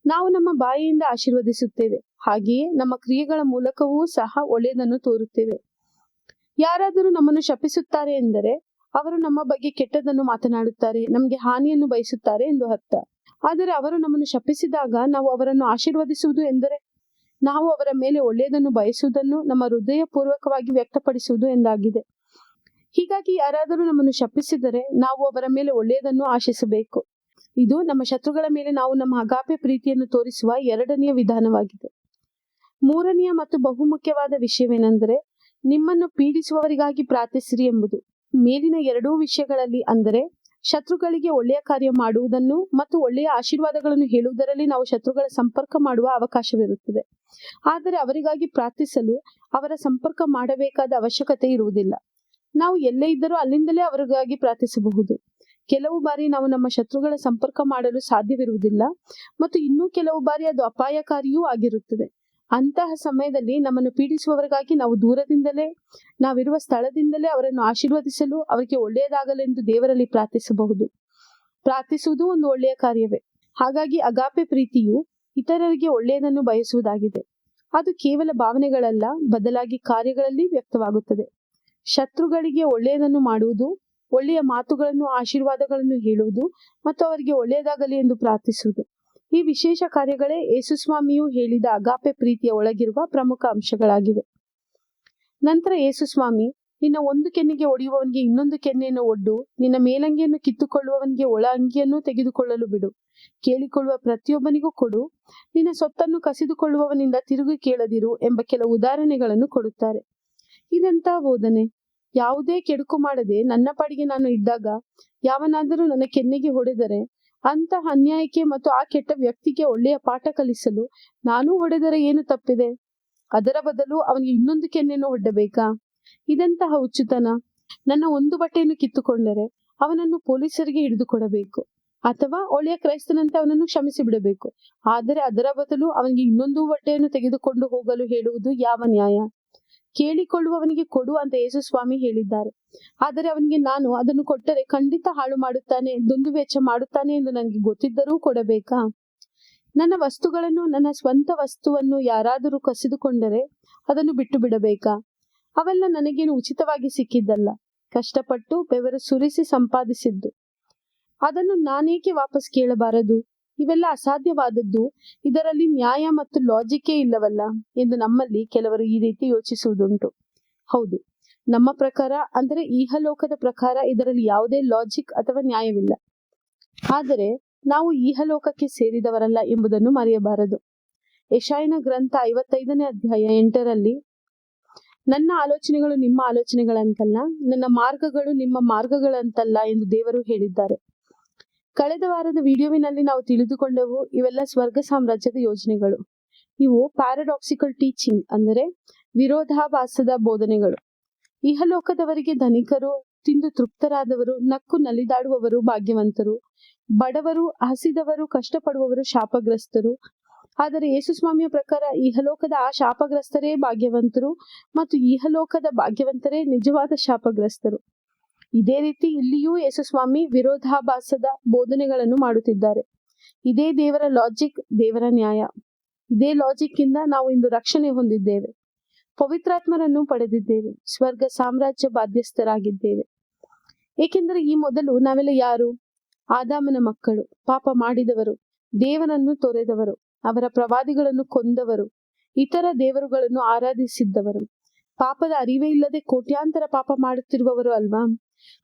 S1: ನಾವು ನಮ್ಮ ಬಾಯಿಯಿಂದ ಆಶೀರ್ವದಿಸುತ್ತೇವೆ, ಹಾಗೆಯೇ ನಮ್ಮ ಕ್ರಿಯೆಗಳ ಮೂಲಕವೂ ಸಹ ಒಳ್ಳೆಯದನ್ನು ತೋರುತ್ತೇವೆ. ಯಾರಾದರೂ ನಮ್ಮನ್ನು ಶಪಿಸುತ್ತಾರೆ ಎಂದರೆ ಅವರು ನಮ್ಮ ಬಗ್ಗೆ ಕೆಟ್ಟದನ್ನು ಮಾತನಾಡುತ್ತಾರೆ, ನಮಗೆ ಹಾನಿಯನ್ನು ಬಯಸುತ್ತಾರೆ ಎಂದು ಅರ್ಥ. ಆದರೆ ಅವರು ನಮ್ಮನ್ನು ಶಪಿಸಿದಾಗ ನಾವು ಅವರನ್ನು ಆಶೀರ್ವದಿಸುವುದು ಎಂದರೆ ನಾವು ಅವರ ಮೇಲೆ ಒಳ್ಳೆಯದನ್ನು ಬಯಸುವುದನ್ನು ನಮ್ಮ ಹೃದಯ ಪೂರ್ವಕವಾಗಿ ವ್ಯಕ್ತಪಡಿಸುವುದು ಎಂದಾಗಿದೆ. ಹೀಗಾಗಿ ಯಾರಾದರೂ ನಮ್ಮನ್ನು ಶಪಿಸಿದರೆ ನಾವು ಅವರ ಮೇಲೆ ಒಳ್ಳೆಯದನ್ನು ಆಶಿಸಬೇಕು. ಇದು ನಮ್ಮ ಶತ್ರುಗಳ ಮೇಲೆ ನಾವು ನಮ್ಮ ಅಗಾಪೆ ಪ್ರೀತಿಯನ್ನು ತೋರಿಸುವ ಎರಡನೆಯ ವಿಧಾನವಾಗಿದೆ. ಮೂರನೆಯ ಮತ್ತು ಬಹುಮುಖ್ಯವಾದ ವಿಷಯವೇನೆಂದರೆ, ನಿಮ್ಮನ್ನು ಪೀಡಿಸುವವರಿಗಾಗಿ ಪ್ರಾರ್ಥಿಸಿರಿ ಎಂಬುದು. ಮೇಲಿನ ಎರಡೂ ವಿಷಯಗಳಲ್ಲಿ, ಅಂದರೆ ಶತ್ರುಗಳಿಗೆ ಒಳ್ಳೆಯ ಕಾರ್ಯ ಮಾಡುವುದನ್ನು ಮತ್ತು ಒಳ್ಳೆಯ ಆಶೀರ್ವಾದಗಳನ್ನು ಹೇಳುವುದರಲ್ಲಿ ನಾವು ಶತ್ರುಗಳ ಸಂಪರ್ಕ ಮಾಡುವ ಅವಕಾಶವಿರುತ್ತದೆ. ಆದರೆ ಅವರಿಗಾಗಿ ಪ್ರಾರ್ಥಿಸಲು ಅವರ ಸಂಪರ್ಕ ಮಾಡಬೇಕಾದ ಅವಶ್ಯಕತೆ ಇರುವುದಿಲ್ಲ. ನಾವು ಎಲ್ಲೇ ಇದ್ದರೂ ಅಲ್ಲಿಂದಲೇ ಅವರಿಗಾಗಿ ಪ್ರಾರ್ಥಿಸಬಹುದು. ಕೆಲವು ಬಾರಿ ನಾವು ನಮ್ಮ ಶತ್ರುಗಳ ಸಂಪರ್ಕ ಮಾಡಲು ಸಾಧ್ಯವಿರುವುದಿಲ್ಲ ಮತ್ತು ಇನ್ನೂ ಕೆಲವು ಬಾರಿ ಅದು ಅಪಾಯಕಾರಿಯೂ ಆಗಿರುತ್ತದೆ. ಅಂತಹ ಸಮಯದಲ್ಲಿ ನಮ್ಮನ್ನು ಪೀಡಿಸುವವರಿಗಾಗಿ ನಾವು ದೂರದಿಂದಲೇ, ನಾವಿರುವ ಸ್ಥಳದಿಂದಲೇ ಅವರನ್ನು ಆಶೀರ್ವದಿಸಲು, ಅವರಿಗೆ ಒಳ್ಳೆಯದಾಗಲೆಂದು ದೇವರಲ್ಲಿ ಪ್ರಾರ್ಥಿಸಬಹುದು. ಪ್ರಾರ್ಥಿಸುವುದು ಒಂದು ಒಳ್ಳೆಯ ಕಾರ್ಯವೇ. ಹಾಗಾಗಿ ಅಗಾಪೆ ಪ್ರೀತಿಯು ಇತರರಿಗೆ ಒಳ್ಳೆಯದನ್ನು ಬಯಸುವುದಾಗಿದೆ. ಅದು ಕೇವಲ ಭಾವನೆಗಳಲ್ಲ, ಬದಲಾಗಿ ಕಾರ್ಯಗಳಲ್ಲಿ ವ್ಯಕ್ತವಾಗುತ್ತದೆ. ಶತ್ರುಗಳಿಗೆ ಒಳ್ಳೆಯದನ್ನು ಮಾಡುವುದು, ಒಳ್ಳೆಯ ಮಾತುಗಳನ್ನು, ಆಶೀರ್ವಾದಗಳನ್ನು ಹೇಳುವುದು ಮತ್ತು ಅವರಿಗೆ ಒಳ್ಳೆಯದಾಗಲಿ ಎಂದು ಪ್ರಾರ್ಥಿಸುವುದು, ಈ ವಿಶೇಷ ಕಾರ್ಯಗಳೇ ಯೇಸು ಸ್ವಾಮಿಯು ಹೇಳಿದ ಅಗಾಪೆ ಪ್ರೀತಿಯ ಒಳಗಿರುವ ಪ್ರಮುಖ ಅಂಶಗಳಾಗಿವೆ. ನಂತರ ಯೇಸು ಸ್ವಾಮಿ, ನಿನ್ನ ಒಂದು ಕೆನ್ನೆಗೆ ಒಡೆಯುವವನಿಗೆ ಇನ್ನೊಂದು ಕೆನ್ನೆಯನ್ನು ಒಡ್ಡು, ನಿನ್ನ ಮೇಲಂಗಿಯನ್ನು ಕಿತ್ತುಕೊಳ್ಳುವವನಿಗೆ ಒಳ ಅಂಗಿಯನ್ನು ತೆಗೆದುಕೊಳ್ಳಲು ಬಿಡು, ಕೇಳಿಕೊಳ್ಳುವ ಪ್ರತಿಯೊಬ್ಬನಿಗೂ ಕೊಡು, ನಿನ್ನ ಸೊತ್ತನ್ನು ಕಸಿದುಕೊಳ್ಳುವವನಿಂದ ತಿರುಗಿ ಕೇಳದಿರು ಎಂಬ ಕೆಲವು ಉದಾಹರಣೆಗಳನ್ನು ಕೊಡುತ್ತಾರೆ. ಇದಂತಹ ಬೋಧನೆ. ಯಾವುದೇ ಕೆಡುಕು ಮಾಡದೆ ನನ್ನ ಪಾಡಿಗೆ ನಾನು ಇದ್ದಾಗ ಯಾವನಾದರೂ ನನ್ನ ಕೆನ್ನೆಗೆ ಹೊಡೆದರೆ ಅಂತಹ ಅನ್ಯಾಯಕ್ಕೆ ಮತ್ತು ಆ ಕೆಟ್ಟ ವ್ಯಕ್ತಿಗೆ ಒಳ್ಳೆಯ ಪಾಠ ಕಲಿಸಲು ನಾನು ಹೊಡೆದರೆ ಏನು ತಪ್ಪಿದೆ? ಅದರ ಬದಲು ಅವನಿಗೆ ಇನ್ನೊಂದು ಕೆನ್ನೆಯನ್ನು ಹೊಡ್ಡಬೇಕಾ? ಇದಂತಹ ಹುಚ್ಚುತನ. ನನ್ನ ಒಂದು ಬಟ್ಟೆಯನ್ನು ಕಿತ್ತುಕೊಂಡರೆ ಅವನನ್ನು ಪೊಲೀಸರಿಗೆ ಹಿಡಿದುಕೊಡಬೇಕು ಅಥವಾ ಒಳ್ಳೆಯ ಕ್ರೈಸ್ತನಂತೆ ಅವನನ್ನು ಕ್ಷಮಿಸಿ ಬಿಡಬೇಕು. ಆದರೆ ಅದರ ಬದಲು ಅವನಿಗೆ ಇನ್ನೊಂದು ಬಟ್ಟೆಯನ್ನು ತೆಗೆದುಕೊಂಡು ಹೋಗಲು ಹೇಳುವುದು ಯಾವ ನ್ಯಾಯ? ಕೇಳಿಕೊಳ್ಳುವವನಿಗೆ ಕೊಡು ಅಂತ ಯೇಸು ಸ್ವಾಮಿ ಹೇಳಿದ್ದಾರೆ. ಆದರೆ ಅವನಿಗೆ ನಾನು ಅದನ್ನು ಕೊಟ್ಟರೆ ಖಂಡಿತ ಹಾಳು ಮಾಡುತ್ತಾನೆ, ದುಂದು ವೆಚ್ಚ ಮಾಡುತ್ತಾನೆ ಎಂದು ನನಗೆ ಗೊತ್ತಿದ್ದರೂ ಕೊಡಬೇಕಾ? ನನ್ನ ವಸ್ತುಗಳನ್ನು, ನನ್ನ ಸ್ವಂತ ವಸ್ತುವನ್ನು ಯಾರಾದರೂ ಕಸಿದುಕೊಂಡರೆ ಅದನ್ನು ಬಿಟ್ಟು ಬಿಡಬೇಕಾ? ಅವೆಲ್ಲ ನನಗೇನು ಉಚಿತವಾಗಿ ಸಿಕ್ಕಿದ್ದಲ್ಲ, ಕಷ್ಟಪಟ್ಟು ಬೆವರು ಸುರಿಸಿ ಸಂಪಾದಿಸಿದ್ದು. ಅದನ್ನು ನಾನೇಕೆ ವಾಪಸ್ ಕೇಳಬಾರದು? ಇವೆಲ್ಲ ಅಸಾಧ್ಯವಾದದ್ದು, ಇದರಲ್ಲಿ ನ್ಯಾಯ ಮತ್ತು ಲಾಜಿಕೇ ಇಲ್ಲವಲ್ಲ ಎಂದು ನಮ್ಮಲ್ಲಿ ಕೆಲವರು ಈ ರೀತಿ ಯೋಚಿಸುವುದುಂಟು. ಹೌದು, ನಮ್ಮ ಪ್ರಕಾರ, ಅಂದರೆ ಇಹಲೋಕದ ಪ್ರಕಾರ ಇದರಲ್ಲಿ ಯಾವುದೇ ಲಾಜಿಕ್ ಅಥವಾ ನ್ಯಾಯವಿಲ್ಲ. ಆದರೆ ನಾವು ಇಹಲೋಕಕ್ಕೆ ಸೇರಿದವರಲ್ಲ ಎಂಬುದನ್ನು ಮರೆಯಬಾರದು. ಯೆಶಾಯನ ಗ್ರಂಥ 55ನೇ ಅಧ್ಯಾಯ 8ರಲ್ಲಿ, ನನ್ನ ಆಲೋಚನೆಗಳು ನಿಮ್ಮ ಆಲೋಚನೆಗಳಂತಲ್ಲ, ನನ್ನ ಮಾರ್ಗಗಳು ನಿಮ್ಮ ಮಾರ್ಗಗಳಂತಲ್ಲ ಎಂದು ದೇವರು ಹೇಳಿದ್ದಾರೆ. ಕಳೆದ ವಾರದ ವಿಡಿಯೋವಿನಲ್ಲಿ ನಾವು ತಿಳಿದುಕೊಂಡೆವು, ಇವೆಲ್ಲ ಸ್ವರ್ಗ ಸಾಮ್ರಾಜ್ಯದ ಯೋಜನೆಗಳು. ಇವು ಪ್ಯಾರಾಡಾಕ್ಸಿಕಲ್ ಟೀಚಿಂಗ್, ಅಂದರೆ ವಿರೋಧಾಭಾಸದ ಬೋಧನೆಗಳು. ಇಹಲೋಕದವರಿಗೆ ಧನಿಕರು, ತಿಂದು ತೃಪ್ತರಾದವರು, ನಕ್ಕು ನಲಿದಾಡುವವರು ಭಾಗ್ಯವಂತರು, ಬಡವರು, ಹಸಿದವರು, ಕಷ್ಟಪಡುವವರು ಶಾಪಗ್ರಸ್ತರು. ಆದರೆ ಯೇಸುಸ್ವಾಮಿಯ ಪ್ರಕಾರ ಇಹಲೋಕದ ಆ ಶಾಪಗ್ರಸ್ತರೇ ಭಾಗ್ಯವಂತರು ಮತ್ತು ಇಹಲೋಕದ ಭಾಗ್ಯವಂತರೇ ನಿಜವಾದ ಶಾಪಗ್ರಸ್ತರು. ಇದೇ ರೀತಿ ಇಲ್ಲಿಯೂ ಯೇಸುಸ್ವಾಮಿ ವಿರೋಧಾಭಾಸದ ಬೋಧನೆಗಳನ್ನು ಮಾಡುತ್ತಿದ್ದಾರೆ. ಇದೇ ದೇವರ ಲಾಜಿಕ್, ದೇವರ ನ್ಯಾಯ. ಇದೇ ಲಾಜಿಕ್ ಇಂದ ನಾವು ಇಂದು ರಕ್ಷಣೆ ಹೊಂದಿದ್ದೇವೆ, ಪವಿತ್ರಾತ್ಮರನ್ನು ಪಡೆದಿದ್ದೇವೆ, ಸ್ವರ್ಗ ಸಾಮ್ರಾಜ್ಯ ಬಾಧ್ಯಸ್ಥರಾಗಿದ್ದೇವೆ. ಏಕೆಂದರೆ ಈ ಮೊದಲು ನಾವೆಲ್ಲ ಯಾರು? ಆದಾಮನ ಮಕ್ಕಳು, ಪಾಪ ಮಾಡಿದವರು, ದೇವರನ್ನು ತೊರೆದವರು, ಅವರ ಪ್ರವಾದಿಗಳನ್ನು ಕೊಂದವರು, ಇತರ ದೇವರುಗಳನ್ನು ಆರಾಧಿಸಿದ್ದವರು, ಪಾಪದ ಅರಿವೇ ಇಲ್ಲದೆ ಕೋಟ್ಯಾಂತರ ಪಾಪ ಮಾಡುತ್ತಿರುವವರು ಅಲ್ವಾ?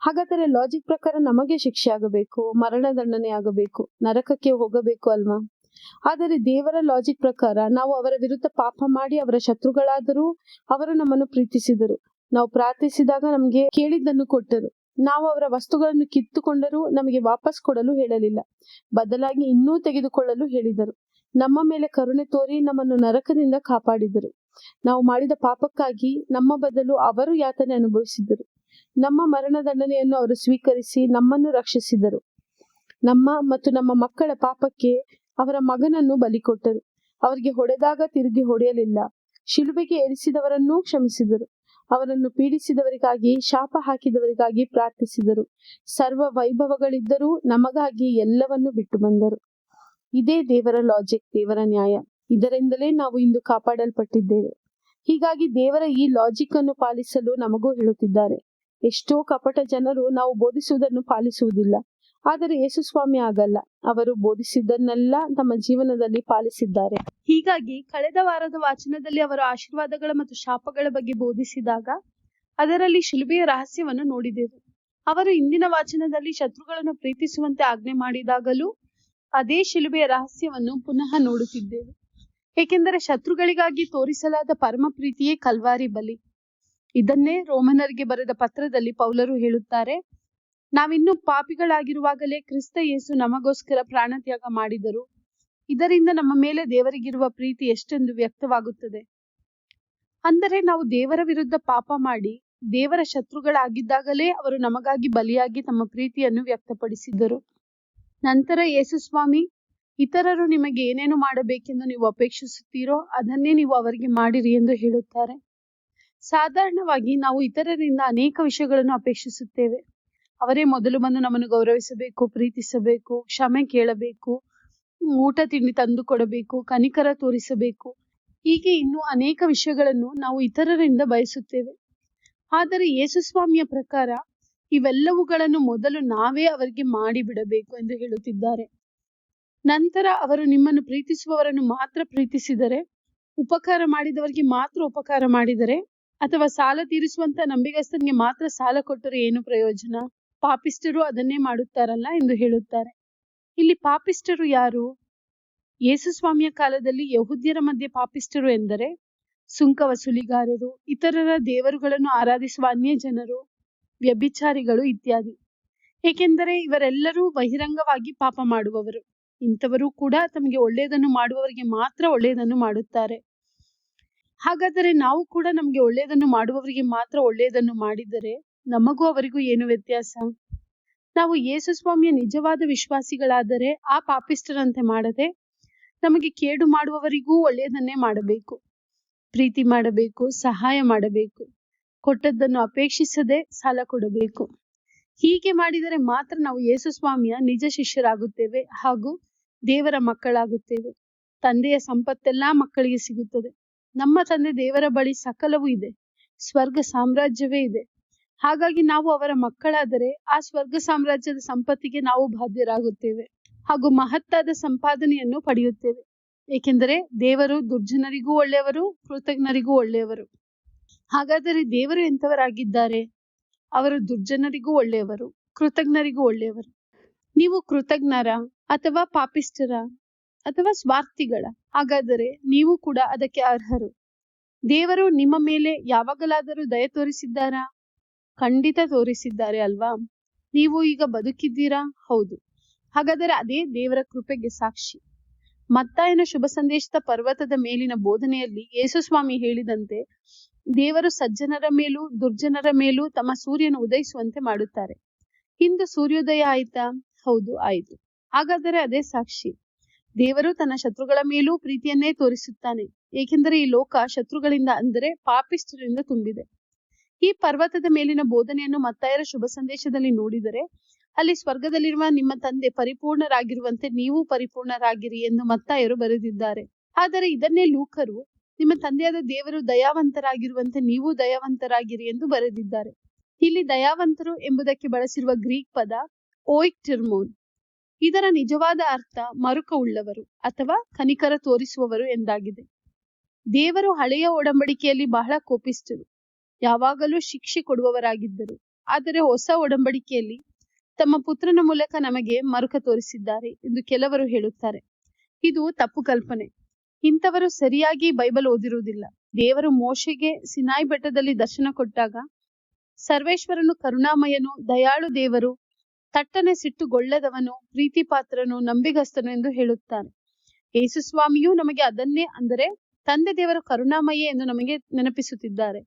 S1: ಹಾಗಾದರೆ ಲಾಜಿಕ್ ಪ್ರಕಾರ ನಮಗೆ ಶಿಕ್ಷೆ ಆಗಬೇಕು, ಮರಣ ದಂಡನೆ ಆಗಬೇಕು, ನರಕಕ್ಕೆ ಹೋಗಬೇಕು ಅಲ್ವಾ? ಆದರೆ ದೇವರ ಲಾಜಿಕ್ ಪ್ರಕಾರ ನಾವು ಅವರ ವಿರುದ್ಧ ಪಾಪ ಮಾಡಿ ಅವರ ಶತ್ರುಗಳಾದರೂ ಅವರು ನಮ್ಮನ್ನು ಪ್ರೀತಿಸಿದರು. ನಾವು ಪ್ರಾರ್ಥಿಸಿದಾಗ ನಮಗೆ ಕೇಳಿದ್ದನ್ನು ಕೊಟ್ಟರು. ನಾವು ಅವರ ವಸ್ತುಗಳನ್ನು ಕಿತ್ತುಕೊಂಡರೂ ನಮಗೆ ವಾಪಸ್ ಕೊಡಲು ಹೇಳಲಿಲ್ಲ, ಬದಲಾಗಿ ಇನ್ನೂ ತೆಗೆದುಕೊಳ್ಳಲು ಹೇಳಿದರು. ನಮ್ಮ ಮೇಲೆ ಕರುಣೆ ತೋರಿ ನಮ್ಮನ್ನು ನರಕದಿಂದ ಕಾಪಾಡಿದರು. ನಾವು ಮಾಡಿದ ಪಾಪಕ್ಕಾಗಿ ನಮ್ಮ ಬದಲು ಅವರು ಯಾತನೆ ಅನುಭವಿಸಿದರು. ನಮ್ಮ ಮರಣ ದಂಡನೆಯನ್ನು ಅವರು ಸ್ವೀಕರಿಸಿ ನಮ್ಮನ್ನು ರಕ್ಷಿಸಿದರು. ನಮ್ಮ ಮತ್ತು ನಮ್ಮ ಮಕ್ಕಳ ಪಾಪಕ್ಕೆ ಅವರ ಮಗನನ್ನು ಬಲಿ ಕೊಟ್ಟರು. ಅವರಿಗೆ ಹೊಡೆದಾಗ ತಿರುಗಿ ಹೊಡೆಯಲಿಲ್ಲ, ಶಿಲುಬೆಗೆ ಏರಿಸಿದವರನ್ನೂ ಕ್ಷಮಿಸಿದರು. ಅವರನ್ನು ಪೀಡಿಸಿದವರಿಗಾಗಿ, ಶಾಪ ಹಾಕಿದವರಿಗಾಗಿ ಪ್ರಾರ್ಥಿಸಿದರು. ಸರ್ವ ವೈಭವಗಳಿದ್ದರೂ ನಮಗಾಗಿ ಎಲ್ಲವನ್ನು ಬಿಟ್ಟು ಬಂದರು. ಇದೇ ದೇವರ ಲಾಜಿಕ್, ದೇವರ ನ್ಯಾಯ. ಇದರಿಂದಲೇ ನಾವು ಇಂದು ಕಾಪಾಡಲ್ಪಟ್ಟಿದ್ದೇವೆ. ಹೀಗಾಗಿ ದೇವರ ಈ ಲಾಜಿಕ್ ಅನ್ನು ಪಾಲಿಸಲು ನಮಗೂ ಹೇಳುತ್ತಿದ್ದಾರೆ. ಎಷ್ಟೋ ಕಪಟ ಜನರು ನಾವು ಬೋಧಿಸುವುದನ್ನು ಪಾಲಿಸುವುದಿಲ್ಲ, ಆದರೆ ಯೇಸುಸ್ವಾಮಿ ಆಗಲ್ಲ. ಅವರು ಬೋಧಿಸಿದ್ದನ್ನೆಲ್ಲ ತಮ್ಮ ಜೀವನದಲ್ಲಿ ಪಾಲಿಸಿದ್ದಾರೆ. ಹೀಗಾಗಿ ಕಳೆದ ವಾರದ ವಾಚನದಲ್ಲಿ ಅವರು ಆಶೀರ್ವಾದಗಳ ಮತ್ತು ಶಾಪಗಳ ಬಗ್ಗೆ ಬೋಧಿಸಿದಾಗ ಅದರಲ್ಲಿ ಶಿಲುಬೆಯ ರಹಸ್ಯವನ್ನು ನೋಡಿದೆವು. ಅವರು ಇಂದಿನ ವಾಚನದಲ್ಲಿ ಶತ್ರುಗಳನ್ನು ಪ್ರೀತಿಸುವಂತೆ ಆಜ್ಞೆ ಮಾಡಿದಾಗಲೂ ಅದೇ ಶಿಲುಬೆಯ ರಹಸ್ಯವನ್ನು ಪುನಃ ನೋಡುತ್ತಿದ್ದೇವೆ. ಏಕೆಂದರೆ ಶತ್ರುಗಳಿಗಾಗಿ ತೋರಿಸಲಾದ ಪರಮ ಪ್ರೀತಿಯೇ ಕಲ್ವಾರಿ ಬಲಿ. ಇದನ್ನೇ ರೋಮನರಿಗೆ ಬರೆದ ಪತ್ರದಲ್ಲಿ ಪೌಲರು ಹೇಳುತ್ತಾರೆ, ನಾವಿನ್ನೂ ಪಾಪಿಗಳಾಗಿರುವಾಗಲೇ ಕ್ರಿಸ್ತ ಯೇಸು ನಮಗೋಸ್ಕರ ಪ್ರಾಣತ್ಯಾಗ ಮಾಡಿದರು. ಇದರಿಂದ ನಮ್ಮ ಮೇಲೆ ದೇವರಿಗಿರುವ ಪ್ರೀತಿ ಎಷ್ಟೆಂದು ವ್ಯಕ್ತವಾಗುತ್ತದೆ. ಅಂದರೆ ನಾವು ದೇವರ ವಿರುದ್ಧ ಪಾಪ ಮಾಡಿ ದೇವರ ಶತ್ರುಗಳಾಗಿದ್ದಾಗಲೇ ಅವರು ನಮಗಾಗಿ ಬಲಿಯಾಗಿ ತಮ್ಮ ಪ್ರೀತಿಯನ್ನು ವ್ಯಕ್ತಪಡಿಸಿದರು. ನಂತರ ಯೇಸುಸ್ವಾಮಿ, ಇತರರು ನಿಮಗೆ ಏನೇನು ಮಾಡಬೇಕೆಂದು ನೀವು ಅಪೇಕ್ಷಿಸುತ್ತೀರೋ ಅದನ್ನೇ ನೀವು ಅವರಿಗೆ ಮಾಡಿರಿ ಎಂದು ಹೇಳುತ್ತಾರೆ. ಸಾಧಾರಣವಾಗಿ ನಾವು ಇತರರಿಂದ ಅನೇಕ ವಿಷಯಗಳನ್ನು ಅಪೇಕ್ಷಿಸುತ್ತೇವೆ. ಅವರೇ ಮೊದಲು ಬಂದು ನಮ್ಮನ್ನು ಗೌರವಿಸಬೇಕು, ಪ್ರೀತಿಸಬೇಕು, ಕ್ಷಮೆ ಕೇಳಬೇಕು, ಊಟ ತಿಂಡಿ ತಂದು ಕೊಡಬೇಕು, ಕನಿಕರ ತೋರಿಸಬೇಕು. ಹೀಗೆ ಇನ್ನೂ ಅನೇಕ ವಿಷಯಗಳನ್ನು ನಾವು ಇತರರಿಂದ ಬಯಸುತ್ತೇವೆ. ಆದರೆ ಯೇಸುಸ್ವಾಮಿಯ ಪ್ರಕಾರ ಇವೆಲ್ಲವುಗಳನ್ನು ಮೊದಲು ನಾವೇ ಅವರಿಗೆ ಮಾಡಿಬಿಡಬೇಕು ಎಂದು ಹೇಳುತ್ತಿದ್ದಾರೆ. ನಂತರ ಅವರು ನಿಮ್ಮನ್ನು ಪ್ರೀತಿಸುವವರನ್ನು ಮಾತ್ರ ಪ್ರೀತಿಸಿದರೆ, ಉಪಕಾರ ಮಾಡಿದವರಿಗೆ ಮಾತ್ರ ಉಪಕಾರ ಮಾಡಿದರೆ, ಅಥವಾ ಸಾಲ ತೀರಿಸುವಂತ ನಂಬಿಗಸ್ತನಿಗೆ ಮಾತ್ರ ಸಾಲ ಕೊಟ್ಟರೆ ಏನು ಪ್ರಯೋಜನ? ಪಾಪಿಸ್ಟರು ಅದನ್ನೇ ಮಾಡುತ್ತಾರಲ್ಲ ಎಂದು ಹೇಳುತ್ತಾರೆ. ಇಲ್ಲಿ ಪಾಪಿಸ್ಟರು ಯಾರು? ಯೇಸುಸ್ವಾಮಿಯ ಕಾಲದಲ್ಲಿ ಯಹೂದ್ಯರ ಮಧ್ಯೆ ಪಾಪಿಸ್ಟರು ಎಂದರೆ ಸುಂಕ ವಸೂಲಿಗಾರರು, ಇತರರ ದೇವರುಗಳನ್ನು ಆರಾಧಿಸುವ ಅನ್ಯ ಜನರು, ವ್ಯಭಿಚಾರಿಗಳು ಇತ್ಯಾದಿ. ಏಕೆಂದರೆ ಇವರೆಲ್ಲರೂ ಬಹಿರಂಗವಾಗಿ ಪಾಪ ಮಾಡುವವರು. ಇಂಥವರು ಕೂಡ ತಮಗೆ ಒಳ್ಳೆಯದನ್ನು ಮಾಡುವವರಿಗೆ ಮಾತ್ರ ಒಳ್ಳೆಯದನ್ನು ಮಾಡುತ್ತಾರೆ. ಹಾಗಾದರೆ ನಾವು ಕೂಡ ನಮಗೆ ಒಳ್ಳೆಯದನ್ನು ಮಾಡುವವರಿಗೆ ಮಾತ್ರ ಒಳ್ಳೆಯದನ್ನು ಮಾಡಿದರೆ ನಮಗೂ ಅವರಿಗೂ ಏನು ವ್ಯತ್ಯಾಸ? ನಾವು ಯೇಸುಸ್ವಾಮಿಯ ನಿಜವಾದ ವಿಶ್ವಾಸಿಗಳಾದರೆ ಆ ಪಾಪಿಸ್ಟರಂತೆ ಮಾಡದೆ ನಮಗೆ ಕೇಡು ಮಾಡುವವರಿಗೂ ಒಳ್ಳೆಯದನ್ನೇ ಮಾಡಬೇಕು, ಪ್ರೀತಿ ಮಾಡಬೇಕು, ಸಹಾಯ ಮಾಡಬೇಕು, ಕೊಟ್ಟದ್ದನ್ನು ಅಪೇಕ್ಷಿಸದೆ ಸಾಲ ಕೊಡಬೇಕು. ಹೀಗೆ ಮಾಡಿದರೆ ಮಾತ್ರ ನಾವು ಯೇಸುಸ್ವಾಮಿಯ ನಿಜ ಶಿಷ್ಯರಾಗುತ್ತೇವೆ ಹಾಗೂ ದೇವರ ಮಕ್ಕಳಾಗುತ್ತೇವೆ. ತಂದೆಯ ಸಂಪತ್ತೆಲ್ಲ ಮಕ್ಕಳಿಗೆ ಸಿಗುತ್ತದೆ. ನಮ್ಮ ತಂದೆ ದೇವರ ಬಳಿ ಸಕಲವೂ ಇದೆ, ಸ್ವರ್ಗ ಸಾಮ್ರಾಜ್ಯವೇ ಇದೆ. ಹಾಗಾಗಿ ನಾವು ಅವರ ಮಕ್ಕಳಾದರೆ ಆ ಸ್ವರ್ಗ ಸಾಮ್ರಾಜ್ಯದ ಸಂಪತ್ತಿಗೆ ನಾವು ಬಾಧ್ಯರಾಗುತ್ತೇವೆ ಹಾಗೂ ಮಹತ್ತಾದ ಸಂಪಾದನೆಯನ್ನು ಪಡೆಯುತ್ತೇವೆ. ಏಕೆಂದರೆ ದೇವರು ದುರ್ಜನರಿಗೂ ಒಳ್ಳೆಯವರು, ಕೃತಜ್ಞರಿಗೂ ಒಳ್ಳೆಯವರು. ಹಾಗಾದರೆ ದೇವರು ಎಂಥವರಾಗಿದ್ದಾರೆ? ಅವರು ದುರ್ಜನರಿಗೂ ಒಳ್ಳೆಯವರು, ಕೃತಜ್ಞರಿಗೂ ಒಳ್ಳೆಯವರು. ನೀವು ಕೃತಜ್ಞರ ಅಥವಾ ಪಾಪಿಸ್ಟರ? ಅಥವಾ ಸ್ವಾರ್ಥಿಗಳ? ಹಾಗಾದರೆ ನೀವು ಕೂಡ ಅದಕ್ಕೆ ಅರ್ಹರು. ದೇವರು ನಿಮ್ಮ ಮೇಲೆ ಯಾವಾಗಲಾದರೂ ದಯೆ ತೋರಿಸಿದ್ದಾರಾ? ಖಂಡಿತ ತೋರಿಸಿದ್ದಾರೆ ಅಲ್ವಾ? ನೀವು ಈಗ ಬದುಕಿದ್ದೀರಾ? ಹೌದು. ಹಾಗಾದರೆ ಅದೇ ದೇವರ ಕೃಪೆಗೆ ಸಾಕ್ಷಿ. ಮತ್ತಾಯನ ಶುಭ ಸಂದೇಶದ ಪರ್ವತದ ಮೇಲಿನ ಬೋಧನೆಯಲ್ಲಿ ಯೇಸು ಸ್ವಾಮಿ ಹೇಳಿದಂತೆ ದೇವರು ಸಜ್ಜನರ ಮೇಲೂ ದುರ್ಜನರ ಮೇಲೂ ತಮ್ಮ ಸೂರ್ಯನ ಉದಯಿಸುವಂತೆ ಮಾಡುತ್ತಾರೆ. ಇಂದು ಸೂರ್ಯೋದಯ ಆಯ್ತಾ? ಹೌದು, ಆಯಿತು. ಹಾಗಾದರೆ ಅದೇ ಸಾಕ್ಷಿ. ದೇವರು ತನ್ನ ಶತ್ರುಗಳ ಮೇಲೂ ಪ್ರೀತಿಯನ್ನೇ ತೋರಿಸುತ್ತಾನೆ, ಏಕೆಂದರೆ ಈ ಲೋಕ ಶತ್ರುಗಳಿಂದ ಅಂದರೆ ಪಾಪಿಷ್ಠರಿಂದ ತುಂಬಿದೆ. ಈ ಪರ್ವತದ ಮೇಲಿನ ಬೋಧನೆಯನ್ನು ಮತ್ತಾಯರ ಶುಭ ಸಂದೇಶದಲ್ಲಿ ನೋಡಿದರೆ ಅಲ್ಲಿ ಸ್ವರ್ಗದಲ್ಲಿರುವ ನಿಮ್ಮ ತಂದೆ ಪರಿಪೂರ್ಣರಾಗಿರುವಂತೆ ನೀವು ಪರಿಪೂರ್ಣರಾಗಿರಿ ಎಂದು ಮತ್ತಾಯರು ಬರೆದಿದ್ದಾರೆ. ಆದರೆ ಇದನ್ನೇ ಲೂಕರು ನಿಮ್ಮ ತಂದೆಯಾದ ದೇವರು ದಯಾವಂತರಾಗಿರುವಂತೆ ನೀವು ದಯಾವಂತರಾಗಿರಿ ಎಂದು ಬರೆದಿದ್ದಾರೆ. ಇಲ್ಲಿ ದಯಾವಂತರು ಎಂಬುದಕ್ಕೆ ಬಳಸಿರುವ ಗ್ರೀಕ್ ಪದ ಓಯ್ಕ್ಟಿರ್ಮೋನ್. ಇದರ ನಿಜವಾದ ಅರ್ಥ ಮರುಕ ಉಳ್ಳವರು ಅಥವಾ ಕನಿಕರ ತೋರಿಸುವವರು ಎಂದಾಗಿದೆ. ದೇವರು ಹಳೆಯ ಒಡಂಬಡಿಕೆಯಲ್ಲಿ ಬಹಳ ಕೋಪಿಷ್ಠರು, ಯಾವಾಗಲೂ ಶಿಕ್ಷೆ ಕೊಡುವವರಾಗಿದ್ದರು. ಆದರೆ ಹೊಸ ಒಡಂಬಡಿಕೆಯಲ್ಲಿ ತಮ್ಮ ಪುತ್ರನ ಮೂಲಕ ನಮಗೆ ಮರುಕ ತೋರಿಸಿದ್ದಾರೆ ಎಂದು ಕೆಲವರು ಹೇಳುತ್ತಾರೆ. ಇದು ತಪ್ಪು ಕಲ್ಪನೆ. ಇಂಥವರು ಸರಿಯಾಗಿ ಬೈಬಲ್ ಓದಿರುವುದಿಲ್ಲ. ದೇವರು ಮೋಶೆಗೆ ಸಿನಾಯಿ ಬೆಟ್ಟದಲ್ಲಿ ದರ್ಶನ ಕೊಟ್ಟಾಗ ಸರ್ವೇಶ್ವರನು ಕರುಣಾಮಯನು, ದಯಾಳು ದೇವರು, ತಟ್ಟನೆ ಸಿಟ್ಟುಗೊಳ್ಳದವನು, ಪ್ರೀತಿ ಪಾತ್ರನು, ನಂಬಿಗಸ್ತನು ಎಂದು ಹೇಳುತ್ತಾನೆ. ಯೇಸು ಸ್ವಾಮಿಯು ನಮಗೆ ಅದನ್ನೇ, ಅಂದರೆ ತಂದೆ ದೇವರು ಕರುಣಾಮಯಿ ಎಂದು ನಮಗೆ ನೆನಪಿಸುತ್ತಿದ್ದಾರೆ.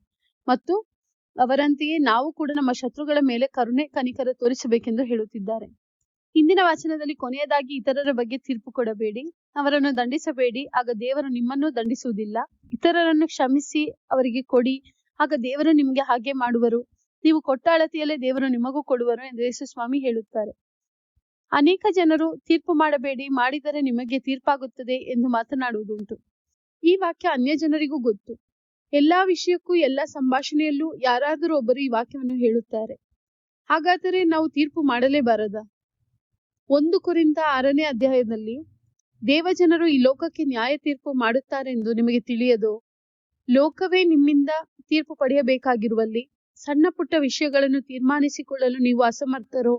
S1: ಮತ್ತು ಅವರಂತೆಯೇ ನಾವು ಕೂಡ ನಮ್ಮ ಶತ್ರುಗಳ ಮೇಲೆ ಕರುಣೆ ಕನಿಕರ ತೋರಿಸಬೇಕೆಂದು ಹೇಳುತ್ತಿದ್ದಾರೆ. ಇಂದಿನ ವಚನದಲ್ಲಿ ಕೊನೆಯದಾಗಿ ಇತರರ ಬಗ್ಗೆ ತೀರ್ಪು ಕೊಡಬೇಡಿ, ಅವರನ್ನು ದಂಡಿಸಬೇಡಿ, ಆಗ ದೇವರು ನಿಮ್ಮನ್ನು ದಂಡಿಸುವುದಿಲ್ಲ. ಇತರರನ್ನು ಕ್ಷಮಿಸಿ ಅವರಿಗೆ ಕೊಡಿ, ಆಗ ದೇವರು ನಿಮಗೆ ಹಾಗೆ ಮಾಡುವರು. ನೀವು ಕೊಟ್ಟ ಅಳತೆಯಲ್ಲೇ ದೇವರು ನಿಮಗೂ ಕೊಡುವರು ಎಂದು ಯೇಸು ಸ್ವಾಮಿ ಹೇಳುತ್ತಾರೆ. ಅನೇಕ ಜನರು ತೀರ್ಪು ಮಾಡಬೇಡಿ, ಮಾಡಿದರೆ ನಿಮಗೆ ತೀರ್ಪಾಗುತ್ತದೆ ಎಂದು ಮಾತನಾಡುವುದುಂಟು. ಈ ವಾಕ್ಯ ಅನ್ಯ ಜನರಿಗೂ ಗೊತ್ತು. ಎಲ್ಲಾ ವಿಷಯಕ್ಕೂ ಎಲ್ಲ ಸಂಭಾಷಣೆಯಲ್ಲೂ ಯಾರಾದರೂ ಒಬ್ಬರು ಈ ವಾಕ್ಯವನ್ನು ಹೇಳುತ್ತಾರೆ. ಹಾಗಾದರೆ ನಾವು ತೀರ್ಪು ಮಾಡಲೇಬಾರದ? 1 ಕೊರಿಂಥ 6ನೇ ಅಧ್ಯಾಯದಲ್ಲಿ ದೇವಜನರು ಈ ಲೋಕಕ್ಕೆ ನ್ಯಾಯ ತೀರ್ಪು ಮಾಡುತ್ತಾರೆಂದು ನಿಮಗೆ ತಿಳಿಯದೋ? ಲೋಕವೇ ನಿಮ್ಮಿಂದ ತೀರ್ಪು ಪಡೆಯಬೇಕಾಗಿರುವಲ್ಲಿ ಸಣ್ಣ ಪುಟ್ಟ ವಿಷಯಗಳನ್ನು ತೀರ್ಮಾನಿಸಿಕೊಳ್ಳಲು ನೀವು ಅಸಮರ್ಥರೋ?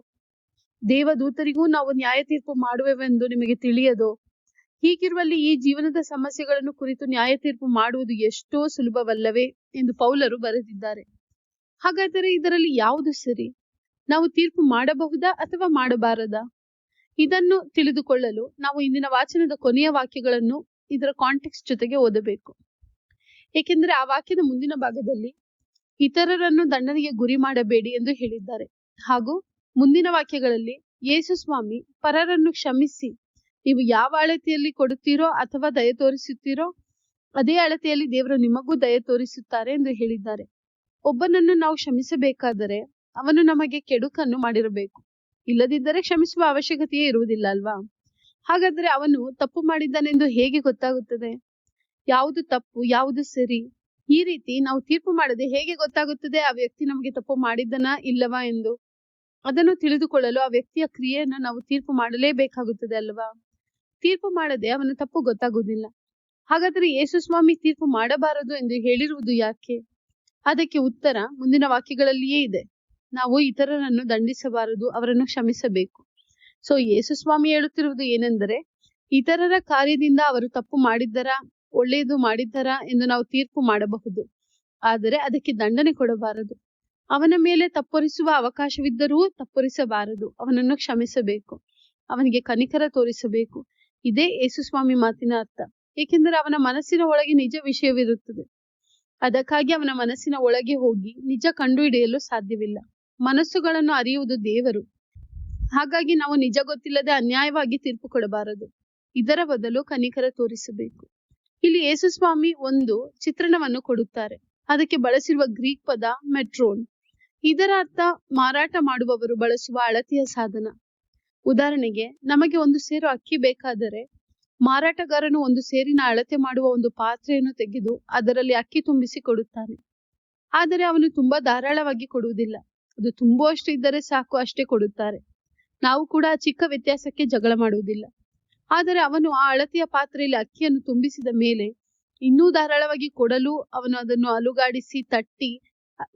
S1: ದೇವದೂತರಿಗೂ ನಾವು ನ್ಯಾಯ ತೀರ್ಪು ಮಾಡುವೆವೆಂದು ನಿಮಗೆ ತಿಳಿಯದೋ? ಹೀಗಿರುವಲ್ಲಿ ಈ ಜೀವನದ ಸಮಸ್ಯೆಗಳನ್ನು ಕುರಿತು ನ್ಯಾಯ ತೀರ್ಪು ಮಾಡುವುದು ಎಷ್ಟೋ ಸುಲಭವಲ್ಲವೇ ಎಂದು ಪೌಲರು ಬರೆದಿದ್ದಾರೆ. ಹಾಗಾದರೆ ಇದರಲ್ಲಿ ಯಾವುದು ಸರಿ? ನಾವು ತೀರ್ಪು ಮಾಡಬಹುದಾ ಅಥವಾ ಮಾಡಬಾರದಾ? ಇದನ್ನು ತಿಳಿದುಕೊಳ್ಳಲು ನಾವು ಇಂದಿನ ವಾಚನದ ಕೊನೆಯ ವಾಕ್ಯಗಳನ್ನು ಇದರ ಕಾಂಟೆಕ್ಸ್ಟ್ ಜೊತೆಗೆ ಓದಬೇಕು. ಏಕೆಂದರೆ ಆ ವಾಕ್ಯದ ಮುಂದಿನ ಭಾಗದಲ್ಲಿ ಇತರರನ್ನು ದಂಡನೆಗೆ ಗುರಿ ಮಾಡಬೇಡಿ ಎಂದು ಹೇಳಿದ್ದಾರೆ. ಹಾಗೂ ಮುಂದಿನ ವಾಕ್ಯಗಳಲ್ಲಿ ಯೇಸು ಸ್ವಾಮಿ ಪರರನ್ನು ಕ್ಷಮಿಸಿ, ನೀವು ಯಾವ ಅಳತೆಯಲ್ಲಿ ಕೊಡುತ್ತೀರೋ ಅಥವಾ ದಯೆ ತೋರಿಸುತ್ತೀರೋ ಅದೇ ಅಳತೆಯಲ್ಲಿ ದೇವರು ನಿಮಗೂ ದಯೆ ತೋರಿಸುತ್ತಾರೆ ಎಂದು ಹೇಳಿದ್ದಾರೆ. ಒಬ್ಬನನ್ನು ನಾವು ಕ್ಷಮಿಸಬೇಕಾದರೆ ಅವನು ನಮಗೆ ಕೆಡುಕನ್ನು ಮಾಡಿರಬೇಕು, ಇಲ್ಲದಿದ್ದರೆ ಕ್ಷಮಿಸುವ ಅವಶ್ಯಕತೆಯೇ ಇರುವುದಿಲ್ಲ ಅಲ್ವಾ? ಹಾಗಾದರೆ ಅವನು ತಪ್ಪು ಮಾಡಿದ್ದಾನೆಂದು ಹೇಗೆ ಗೊತ್ತಾಗುತ್ತದೆ? ಯಾವುದು ತಪ್ಪು, ಯಾವುದು ಸರಿ? ಈ ರೀತಿ ನಾವು ತೀರ್ಪು ಮಾಡದೆ ಹೇಗೆ ಗೊತ್ತಾಗುತ್ತದೆ ಆ ವ್ಯಕ್ತಿ ನಮಗೆ ತಪ್ಪು ಮಾಡಿದ್ದನಾ ಇಲ್ಲವಾ ಎಂದು? ಅದನ್ನು ತಿಳಿದುಕೊಳ್ಳಲು ಆ ವ್ಯಕ್ತಿಯ ಕ್ರಿಯೆಯನ್ನು ನಾವು ತೀರ್ಪು ಮಾಡಲೇಬೇಕಾಗುತ್ತದೆ ಅಲ್ವಾ? ತೀರ್ಪು ಮಾಡದೆ ಅವನ ತಪ್ಪು ಗೊತ್ತಾಗುವುದಿಲ್ಲ. ಹಾಗಾದರೆ ಯೇಸು ಸ್ವಾಮಿ ತೀರ್ಪು ಮಾಡಬಾರದು ಎಂದು ಹೇಳಿರುವುದು ಯಾಕೆ? ಅದಕ್ಕೆ ಉತ್ತರ ಮುಂದಿನ ವಾಕ್ಯಗಳಲ್ಲಿಯೇ ಇದೆ. ನಾವು ಇತರರನ್ನು ದಂಡಿಸಬಾರದು, ಅವರನ್ನು ಕ್ಷಮಿಸಬೇಕು. ಸೊ ಯೇಸು ಸ್ವಾಮಿ ಹೇಳುತ್ತಿರುವುದು ಏನೆಂದರೆ, ಇತರರ ಕಾರ್ಯದಿಂದ ಅವರು ತಪ್ಪು ಮಾಡಿದ್ದರಾ, ಒಳ್ಳೆಯದು ಮಾಡಿದ್ದರಾ ಎಂದು ನಾವು ತೀರ್ಪು ಮಾಡಬಹುದು, ಆದರೆ ಅದಕ್ಕೆ ದಂಡನೆ ಕೊಡಬಾರದು. ಅವನ ಮೇಲೆ ತಪ್ಪೊರಿಸುವ ಅವಕಾಶವಿದ್ದರೂ ತಪ್ಪೊರಿಸಬಾರದು. ಅವನನ್ನು ಕ್ಷಮಿಸಬೇಕು, ಅವನಿಗೆ ಕನಿಕರ ತೋರಿಸಬೇಕು. ಇದೇ ಯೇಸು ಸ್ವಾಮಿ ಮಾತಿನ ಅರ್ಥ. ಏಕೆಂದರೆ ಅವನ ಮನಸ್ಸಿನ ಒಳಗೆ ನಿಜ ವಿಷಯವಿರುತ್ತದೆ. ಅದಕ್ಕಾಗಿ ಅವನ ಮನಸ್ಸಿನ ಒಳಗೆ ಹೋಗಿ ನಿಜ ಕಂಡುಹಿಡಿಯಲು ಸಾಧ್ಯವಿಲ್ಲ. ಮನಸ್ಸುಗಳನ್ನು ಅರಿಯುವುದು ದೇವರು. ಹಾಗಾಗಿ ನಾವು ನಿಜ ಗೊತ್ತಿಲ್ಲದೆ ಅನ್ಯಾಯವಾಗಿ ತೀರ್ಪು ಕೊಡಬಾರದು. ಇದರ ಬದಲು ಕನಿಕರ ತೋರಿಸಬೇಕು. ಇಲ್ಲಿ ಯೇಸು ಸ್ವಾಮಿ ಒಂದು ಚಿತ್ರಣವನ್ನು ಕೊಡುತ್ತಾರೆ. ಅದಕ್ಕೆ ಬಳಸಿರುವ ಗ್ರೀಕ್ ಪದ ಮೆಟ್ರೋನ್. ಇದರ ಅರ್ಥ ಮಾರಾಟ ಮಾಡುವವರು ಬಳಸುವ ಅಳತೆಯ ಸಾಧನ. ಉದಾಹರಣೆಗೆ, ನಮಗೆ 1 ಸೇರು ಅಕ್ಕಿ ಬೇಕಾದರೆ ಮಾರಾಟಗಾರನು 1 ಸೇರಿನ ಅಳತೆ ಮಾಡುವ ಒಂದು ಪಾತ್ರೆಯನ್ನು ತೆಗೆದು ಅದರಲ್ಲಿ ಅಕ್ಕಿ ತುಂಬಿಸಿ ಕೊಡುತ್ತಾನೆ. ಆದರೆ ಅವನು ತುಂಬಾ ಧಾರಾಳವಾಗಿ ಕೊಡುವುದಿಲ್ಲ. ಅದು ತುಂಬುವಷ್ಟು ಇದ್ದರೆ ಸಾಕು, ಅಷ್ಟೇ ಕೊಡುತ್ತಾರೆ. ನಾವು ಕೂಡ ಆ ಚಿಕ್ಕ ವ್ಯತ್ಯಾಸಕ್ಕೆ ಜಗಳ ಮಾಡುವುದಿಲ್ಲ. ಆದರೆ ಅವನು ಆ ಅಳತೆಯ ಪಾತ್ರೆಯಲ್ಲಿ ಅಕ್ಕಿಯನ್ನು ತುಂಬಿಸಿದ ಮೇಲೆ ಇನ್ನೂ ಧಾರಾಳವಾಗಿ ಕೊಡಲು ಅವನು ಅದನ್ನು ಅಲುಗಾಡಿಸಿ ತಟ್ಟಿ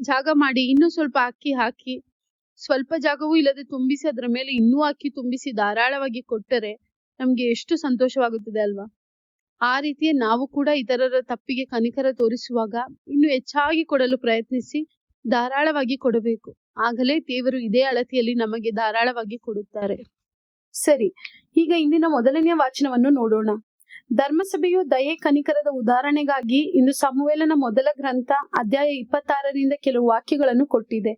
S1: ಜಾಗ ಮಾಡಿ ಇನ್ನೂ ಸ್ವಲ್ಪ ಅಕ್ಕಿ ಹಾಕಿ ಸ್ವಲ್ಪ ಜಾಗವೂ ಇಲ್ಲದೆ ತುಂಬಿಸಿ ಅದರ ಮೇಲೆ ಇನ್ನೂ ಅಕ್ಕಿ ತುಂಬಿಸಿ ಧಾರಾಳವಾಗಿ ಕೊಟ್ಟರೆ ನಮ್ಗೆ ಎಷ್ಟು ಸಂತೋಷವಾಗುತ್ತದೆ ಅಲ್ವಾ? ಆ ರೀತಿಯೇ ನಾವು ಕೂಡ ಇತರರ ತಪ್ಪಿಗೆ ಕನಿಕರ ತೋರಿಸುವಾಗ ಇನ್ನು ಹೆಚ್ಚಾಗಿ ಕೊಡಲು ಪ್ರಯತ್ನಿಸಿ ಧಾರಾಳವಾಗಿ ಕೊಡಬೇಕು. ಆಗಲೇ ದೇವರು ಇದೇ ಅಳತೆಯಲ್ಲಿ ನಮಗೆ ಧಾರಾಳವಾಗಿ ಕೊಡುತ್ತಾರೆ. ಸರಿ, ಈಗ ಇಂದಿನ ಮೊದಲನೆಯ ವಾಚನವನ್ನು ನೋಡೋಣ. ಧರ್ಮಸಭೆಯು ದಯೆ ಕನಿಕರದ ಉದಾಹರಣೆಗಾಗಿ ಇಂದು ಸಮುವೇಲನ ಮೊದಲ ಗ್ರಂಥ ಅಧ್ಯಾಯ 26ರಿಂದ ಕೆಲವು ವಾಕ್ಯಗಳನ್ನು ಕೊಟ್ಟಿದೆ.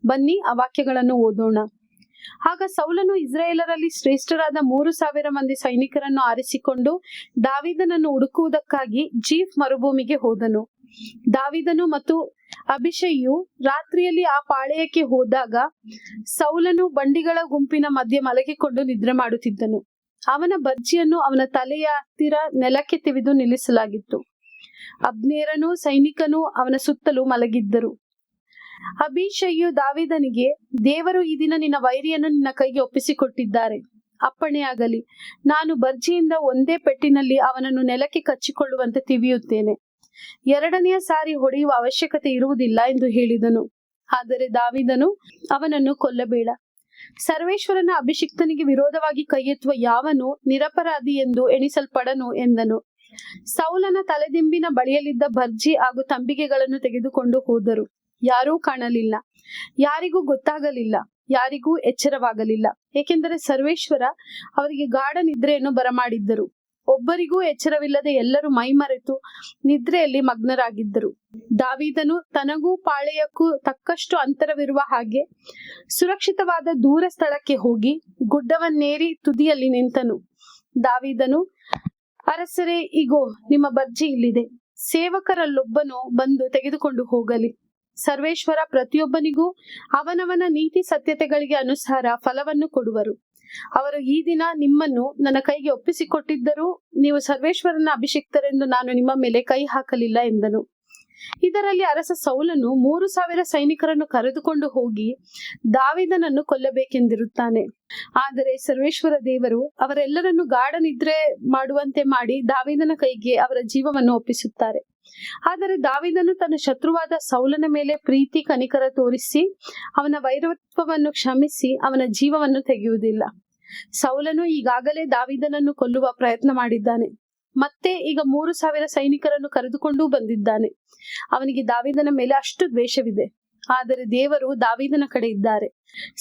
S1: ಬನ್ನಿ ಆ ವಾಕ್ಯಗಳನ್ನು ಓದೋಣ. ಆಗ ಸೌಲನು ಇಸ್ರಾಯೇಲರಲ್ಲಿ ಶ್ರೇಷ್ಠರಾದ 3,000 ಮಂದಿ ಸೈನಿಕರನ್ನು ಆರಿಸಿಕೊಂಡು ದಾವೀದನನ್ನು ಹುಡುಕುವುದಕ್ಕಾಗಿ ಜೀಫ್ ಮರುಭೂಮಿಗೆ ಹೋದನು. ದಾವೀದನು ಮತ್ತು ಅಭಿಷೇಯು ರಾತ್ರಿಯಲ್ಲಿ ಆ ಪಾಳೆಯಕ್ಕೆ ಹೋದಾಗ ಸೌಲನು ಬಂಡಿಗಳ ಗುಂಪಿನ ಮಧ್ಯೆ ಮಲಗಿಕೊಂಡು ನಿದ್ರೆ ಮಾಡುತ್ತಿದ್ದನು. ಅವನ ಬರ್ಜಿಯನ್ನು ಅವನ ತಲೆಯ ಹತ್ತಿರ ನೆಲಕ್ಕೆ ತೆಗೆದು ನಿಲ್ಲಿಸಲಾಗಿತ್ತು. ಅಬ್ನೇರನು ಸೈನಿಕನು ಅವನ ಸುತ್ತಲೂ ಮಲಗಿದ್ದರು. ಅಭಿಷೇಯು ದಾವೀದನಿಗೆ, ದೇವರು ಈ ದಿನ ನಿನ್ನ ವೈರಿಯನ್ನು ನಿನ್ನ ಕೈಗೆ ಒಪ್ಪಿಸಿಕೊಟ್ಟಿದ್ದಾರೆ. ಅಪ್ಪಣೆಯಾಗಲಿ, ನಾನು ಬರ್ಜಿಯಿಂದ ಒಂದೇ ಪೆಟ್ಟಿನಲ್ಲಿ ಅವನನ್ನು ನೆಲಕ್ಕೆ ಕಚ್ಚಿಕೊಳ್ಳುವಂತೆ ತಿವಿಯುತ್ತೇನೆ. ಎರಡನೆಯ ಸಾರಿ ಹೊಡೆಯುವ ಅವಶ್ಯಕತೆ ಇರುವುದಿಲ್ಲ ಎಂದು ಹೇಳಿದನು. ಆದರೆ ದಾವೀದನು, ಅವನನ್ನು ಕೊಲ್ಲಬೇಡ. ಸರ್ವೇಶ್ವರನ ಅಭಿಷಿಕ್ತನಿಗೆ ವಿರೋಧವಾಗಿ ಕೈ ಎತ್ತುವ ಯಾವನು ನಿರಪರಾಧಿ ಎಂದು ಎಣಿಸಲ್ಪಡನು ಎಂದನು. ಸೌಲನ ತಲೆದಿಂಬಿನ ಬಳಿಯಲ್ಲಿದ್ದ ಬರ್ಜಿ ಹಾಗೂ ತಂಬಿಗೆಗಳನ್ನು ತೆಗೆದುಕೊಂಡು ಹೋದರು. ಯಾರೂ ಕಾಣಲಿಲ್ಲ, ಯಾರಿಗೂ ಗೊತ್ತಾಗಲಿಲ್ಲ, ಯಾರಿಗೂ ಎಚ್ಚರವಾಗಲಿಲ್ಲ, ಏಕೆಂದರೆ ಸರ್ವೇಶ್ವರ ಅವರಿಗೆ ಗಾಢ ನಿದ್ರೆಯನ್ನು ಬರಮಾಡಿದ್ದರು. ಒಬ್ಬರಿಗೂ ಎಚ್ಚರವಿಲ್ಲದೆ ಎಲ್ಲರೂ ಮೈಮರೆತು ನಿದ್ರೆಯಲ್ಲಿ ಮಗ್ನರಾಗಿದ್ದರು. ದಾವೀದನು ತನಗೂ ಪಾಳೆಯಕ್ಕೂ ತಕ್ಕಷ್ಟು ಅಂತರವಿರುವ ಹಾಗೆ ಸುರಕ್ಷಿತವಾದ ದೂರ ಸ್ಥಳಕ್ಕೆ ಹೋಗಿ ಗುಡ್ಡವನ್ನೇರಿ ತುದಿಯಲ್ಲಿ ನಿಂತನು. ದಾವೀದನು, ಅರಸರೇ, ಇಗೋ ನಿಮ್ಮ ಬರ್ಜಿ ಇಲ್ಲಿದೆ. ಸೇವಕರಲ್ಲೊಬ್ಬನು ಬಂದು ತೆಗೆದುಕೊಂಡು ಹೋಗಲಿ. ಸರ್ವೇಶ್ವರ ಪ್ರತಿಯೊಬ್ಬನಿಗೂ ಅವನವನ ನೀತಿ ಸತ್ಯತೆಗಳಿಗೆ ಅನುಸಾರ ಫಲವನ್ನು ಕೊಡುವರು. ಅವರು ಈ ದಿನ ನಿಮ್ಮನ್ನು ನನ್ನ ಕೈಗೆ ಒಪ್ಪಿಸಿಕೊಟ್ಟಿದ್ದರೂ ನೀವು ಸರ್ವೇಶ್ವರನ ಅಭಿಷಿಕ್ತರೆಂದು ನಾನು ನಿಮ್ಮ ಮೇಲೆ ಕೈ ಹಾಕಲಿಲ್ಲ ಎಂದನು. ಇದರಲ್ಲಿ ಅರಸ ಸೌಲನು 3,000 ಸೈನಿಕರನ್ನು ಕರೆದುಕೊಂಡು ಹೋಗಿ ದಾವೀದನನ್ನು ಕೊಲ್ಲಬೇಕೆಂದಿರುತ್ತಾನೆ. ಆದರೆ ಸರ್ವೇಶ್ವರ ದೇವರು ಅವರೆಲ್ಲರನ್ನು ಗಾಢ ನಿದ್ರೆ ಮಾಡುವಂತೆ ಮಾಡಿ ದಾವೀದನ ಕೈಗೆ ಅವರ ಜೀವವನ್ನು ಒಪ್ಪಿಸುತ್ತಾರೆ. ಆದರೆ ದಾವೀದನು ತನ್ನ ಶತ್ರುವಾದ ಸೌಲನ ಮೇಲೆ ಪ್ರೀತಿ ಕನಿಕರ ತೋರಿಸಿ ಅವನ ವೈರತ್ವವನ್ನು ಕ್ಷಮಿಸಿ ಅವನ ಜೀವವನ್ನು ತೆಗೆಯುವುದಿಲ್ಲ. ಸೌಲನು ಈಗಾಗಲೇ ದಾವೀದನನ್ನು ಕೊಲ್ಲುವ ಪ್ರಯತ್ನ ಮಾಡಿದ್ದಾನೆ. ಮತ್ತೆ ಈಗ 3,000 ಸೈನಿಕರನ್ನು ಕರೆದುಕೊಂಡು ಬಂದಿದ್ದಾನೆ. ಅವನಿಗೆ ದಾವೀದನ ಮೇಲೆ ಅಷ್ಟು ದ್ವೇಷವಿದೆ. ಆದರೆ ದೇವರು ದಾವೀದನ ಕಡೆ ಇದ್ದಾರೆ.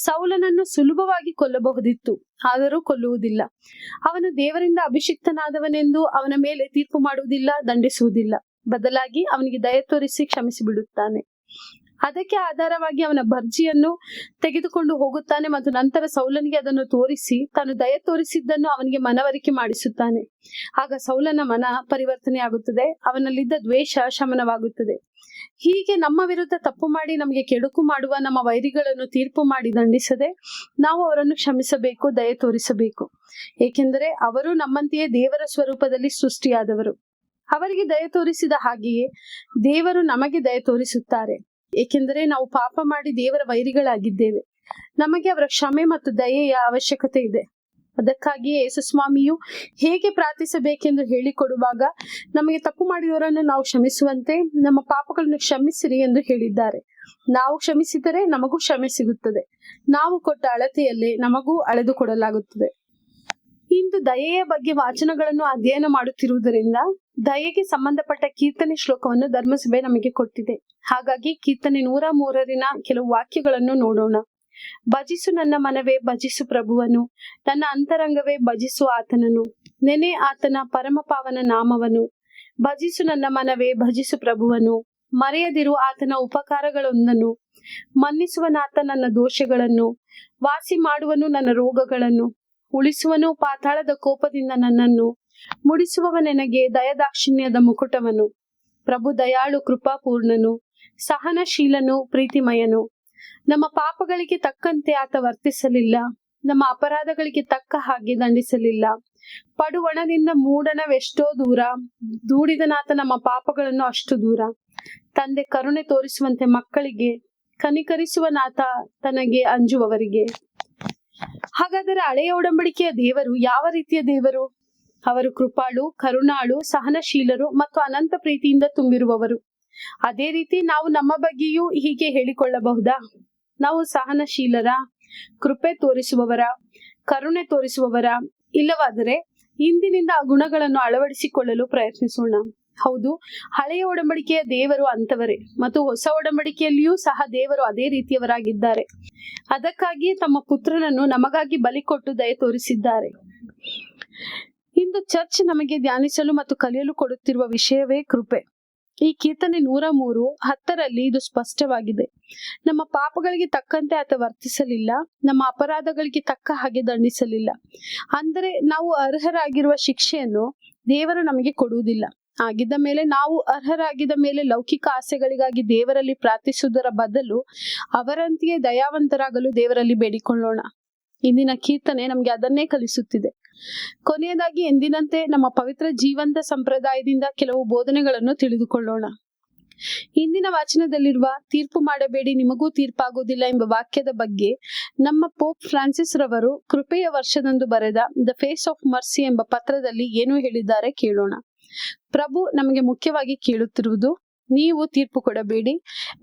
S1: ಸೌಲನನ್ನು ಸುಲಭವಾಗಿ ಕೊಲ್ಲಬಹುದಿತ್ತು, ಆದರೂ ಕೊಲ್ಲುವುದಿಲ್ಲ. ಅವನು ದೇವರಿಂದ ಅಭಿಷಿಕ್ತನಾದವನೆಂದು ಅವನ ಮೇಲೆ ತೀರ್ಪು ಮಾಡುವುದಿಲ್ಲ, ದಂಡಿಸುವುದಿಲ್ಲ. ಬದಲಾಗಿ ಅವನಿಗೆ ದಯೆ ತೋರಿಸಿ ಕ್ಷಮಿಸಿ ಬಿಡುತ್ತಾನೆ. ಅದಕ್ಕೆ ಆಧಾರವಾಗಿ ಅವನ ಬರ್ಜಿಯನ್ನು ತೆಗೆದುಕೊಂಡು ಹೋಗುತ್ತಾನೆ ಮತ್ತು ನಂತರ ಸೌಲನಿಗೆ ಅದನ್ನು ತೋರಿಸಿ ತಾನು ದಯೆ ತೋರಿಸಿದ್ದನ್ನು ಅವನಿಗೆ ಮನವರಿಕೆ ಮಾಡಿಸುತ್ತಾನೆ. ಆಗ ಸೌಲನ ಮನ ಪರಿವರ್ತನೆ ಆಗುತ್ತದೆ, ಅವನಲ್ಲಿದ್ದ ದ್ವೇಷ ಶಮನವಾಗುತ್ತದೆ. ಹೀಗೆ ನಮ್ಮ ವಿರುದ್ಧ ತಪ್ಪು ಮಾಡಿ ನಮಗೆ ಕೆಡುಕು ಮಾಡುವ ನಮ್ಮ ವೈರಿಗಳನ್ನು ತೀರ್ಪು ಮಾಡಿ ದಂಡಿಸದೆ ನಾವು ಅವರನ್ನು ಕ್ಷಮಿಸಬೇಕು, ದಯೆ ತೋರಿಸಬೇಕು. ಏಕೆಂದರೆ ಅವರು ನಮ್ಮಂತೆಯೇ ದೇವರ ಸ್ವರೂಪದಲ್ಲಿ ಸೃಷ್ಟಿಯಾದವರು. ಅವರಿಗೆ ದಯೆ ತೋರಿಸಿದ ಹಾಗೆಯೇ ದೇವರು ನಮಗೆ ದಯೆ ತೋರಿಸುತ್ತಾರೆ. ಏಕೆಂದರೆ ನಾವು ಪಾಪ ಮಾಡಿ ದೇವರ ವೈರಿಗಳಾಗಿದ್ದೇವೆ. ನಮಗೆ ಅವರ ಕ್ಷಮೆ ಮತ್ತು ದಯೆಯ ಅವಶ್ಯಕತೆ ಇದೆ. ಅದಕ್ಕಾಗಿಯೇ ಯೇಸುಸ್ವಾಮಿಯು ಹೇಗೆ ಪ್ರಾರ್ಥಿಸಬೇಕೆಂದು ಹೇಳಿಕೊಡುವಾಗ ನಮಗೆ ತಪ್ಪು ಮಾಡಿದವರನ್ನು ನಾವು ಕ್ಷಮಿಸುವಂತೆ ನಮ್ಮ ಪಾಪಗಳನ್ನು ಕ್ಷಮಿಸಿರಿ ಎಂದು ಹೇಳಿದ್ದಾರೆ. ನಾವು ಕ್ಷಮಿಸಿದರೆ ನಮಗೂ ಕ್ಷಮೆ ಸಿಗುತ್ತದೆ. ನಾವು ಕೊಟ್ಟ ಅಳತೆಯಲ್ಲೇ ನಮಗೂ ಅಳೆದು ಕೊಡಲಾಗುತ್ತದೆ. ಇಂದು ದಯೆಯ ಬಗ್ಗೆ ವಾಚನಗಳನ್ನು ಅಧ್ಯಯನ ಮಾಡುತ್ತಿರುವುದರಿಂದ ದಯೆಗೆ ಸಂಬಂಧಪಟ್ಟ ಕೀರ್ತನೆ ಶ್ಲೋಕವನ್ನು ಧರ್ಮಸಭೆ ನಮಗೆ ಕೊಟ್ಟಿದೆ. ಹಾಗಾಗಿ ಕೀರ್ತನೆ 103ರಿನ ಕೆಲವು ವಾಕ್ಯಗಳನ್ನು ನೋಡೋಣ. ಭಜಿಸು ನನ್ನ ಮನವೇ, ಭಜಿಸು ಪ್ರಭುವನು. ನನ್ನ ಅಂತರಂಗವೇ, ಭಜಿಸು ಆತನನು. ನೆನೆ ಆತನ ಪರಮಪಾವನ ನಾಮವನು. ಭಜಿಸು ನನ್ನ ಮನವೇ, ಭಜಿಸು ಪ್ರಭುವನು. ಮರೆಯದಿರು ಆತನ ಉಪಕಾರಗಳೊಂದನ್ನು. ಮನ್ನಿಸುವನಾತ ನನ್ನ ದೋಷಗಳನ್ನು. ವಾಸಿ ಮಾಡುವನು ನನ್ನ ರೋಗಗಳನ್ನು. ಉಳಿಸುವನು ಪಾತಾಳದ ಕೋಪದಿಂದ ನನ್ನನ್ನು. ಮುಡಿಸುವವನೆನಗೆ ದಯದಾಕ್ಷಿಣ್ಯದ ಮುಕುಟವನು. ಪ್ರಭು ದಯಾಳು ಕೃಪಾಪೂರ್ಣನು, ಸಹನಶೀಲನು, ಪ್ರೀತಿಮಯನು. ನಮ್ಮ ಪಾಪಗಳಿಗೆ ತಕ್ಕಂತೆ ಆತ ವರ್ತಿಸಲಿಲ್ಲ, ನಮ್ಮ ಅಪರಾಧಗಳಿಗೆ ತಕ್ಕ ಹಾಗೆ ದಂಡಿಸಲಿಲ್ಲ. ಪಡುವಣದಿಂದ ಮೂಡಣವೆಷ್ಟೋ ದೂರ, ದೂಡಿದನಾತ ನಮ್ಮ ಪಾಪಗಳನ್ನು ಅಷ್ಟು ದೂರ. ತಂದೆ ಕರುಣೆ ತೋರಿಸುವಂತೆ ಮಕ್ಕಳಿಗೆ, ಕನಿಕರಿಸುವನಾತ ತನಗೆ ಅಂಜುವವರಿಗೆ. ಹಾಗಾದರೆ ಹಳೆಯ ಒಡಂಬಡಿಕೆಯ ದೇವರು ಯಾವ ರೀತಿಯ ದೇವರು? ಅವರು ಕೃಪಾಳು, ಕರುಣಾಳು, ಸಹನಶೀಲರು ಮತ್ತು ಅನಂತ ಪ್ರೀತಿಯಿಂದ ತುಂಬಿರುವವರು. ಅದೇ ರೀತಿ ನಾವು ನಮ್ಮ ಬಗ್ಗೆಯೂ ಹೀಗೆ ಹೇಳಿಕೊಳ್ಳಬಹುದಾ? ನಾವು ಸಹನಶೀಲರ, ಕೃಪೆ ತೋರಿಸುವವರ, ಕರುಣೆ ತೋರಿಸುವವರ, ಇಲ್ಲವಾದರೆ ಇಂದಿನಿಂದ ಆ ಗುಣಗಳನ್ನು ಅಳವಡಿಸಿಕೊಳ್ಳಲು ಪ್ರಯತ್ನಿಸೋಣ. ಹೌದು, ಹಳೆಯ ಒಡಂಬಡಿಕೆಯ ದೇವರು ಅಂತವರೇ ಮತ್ತು ಹೊಸ ಒಡಂಬಡಿಕೆಯಲ್ಲಿಯೂ ಸಹ ದೇವರು ಅದೇ ರೀತಿಯವರಾಗಿದ್ದಾರೆ. ಅದಕ್ಕಾಗಿಯೇ ತಮ್ಮ ಪುತ್ರನನ್ನು ನಮಗಾಗಿ ಬಲಿ ಕೊಟ್ಟು ದಯೆ ತೋರಿಸಿದ್ದಾರೆ. ಇಂದು ಚರ್ಚ್ ನಮಗೆ ಧ್ಯಾನಿಸಲು ಮತ್ತು ಕಲಿಯಲು ಕೊಡುತ್ತಿರುವ ವಿಷಯವೇ ಕೃಪೆ. ಈ ಕೀರ್ತನೆ 103:10 ಇದು ಸ್ಪಷ್ಟವಾಗಿದೆ. ನಮ್ಮ ಪಾಪಗಳಿಗೆ ತಕ್ಕಂತೆ ಆತ ವರ್ತಿಸಲಿಲ್ಲ, ನಮ್ಮ ಅಪರಾಧಗಳಿಗೆ ತಕ್ಕ ಹಾಗೆ ದಂಡಿಸಲಿಲ್ಲ. ಅಂದರೆ ನಾವು ಅರ್ಹರಾಗಿರುವ ಶಿಕ್ಷೆಯನ್ನು ದೇವರು ನಮಗೆ ಕೊಡುವುದಿಲ್ಲ. ಆಗಿದ್ದ ಮೇಲೆ ನಾವು ಅರ್ಹರಾಗಿದ್ದ ಮೇಲೆ ಲೌಕಿಕ ಆಸೆಗಳಿಗಾಗಿ ದೇವರಲ್ಲಿ ಪ್ರಾರ್ಥಿಸುವುದರ ಬದಲು ಅವರಂತೆಯೇ ದಯಾವಂತರಾಗಲು ದೇವರಲ್ಲಿ ಬೇಡಿಕೊಳ್ಳೋಣ. ಇಂದಿನ ಕೀರ್ತನೆ ನಮಗೆ ಅದನ್ನೇ ಕಲಿಸುತ್ತಿದೆ. ಕೊನೆಯದಾಗಿ ಎಂದಿನಂತೆ ನಮ್ಮ ಪವಿತ್ರ ಜೀವಂತ ಸಂಪ್ರದಾಯದಿಂದ ಕೆಲವು ಬೋಧನೆಗಳನ್ನು ತಿಳಿದುಕೊಳ್ಳೋಣ. ಇಂದಿನ ವಾಚನದಲ್ಲಿರುವ ತೀರ್ಪು ಮಾಡಬೇಡಿ ನಿಮಗೂ ತೀರ್ಪಾಗುವುದಿಲ್ಲ ಎಂಬ ವಾಕ್ಯದ ಬಗ್ಗೆ ನಮ್ಮ ಪೋಪ್ ಫ್ರಾನ್ಸಿಸ್ ರವರು ಕೃಪೆಯ ವರ್ಷದಂದು ಬರೆದ ದ ಫೇಸ್ ಆಫ್ ಮರ್ಸಿ ಎಂಬ ಪತ್ರದಲ್ಲಿ ಏನು ಹೇಳಿದ್ದಾರೆ ಕೇಳೋಣ. ಪ್ರಭು ನಮಗೆ ಮುಖ್ಯವಾಗಿ ಕೇಳುತ್ತಿರುವುದು, ನೀವು ತೀರ್ಪು ಕೊಡಬೇಡಿ,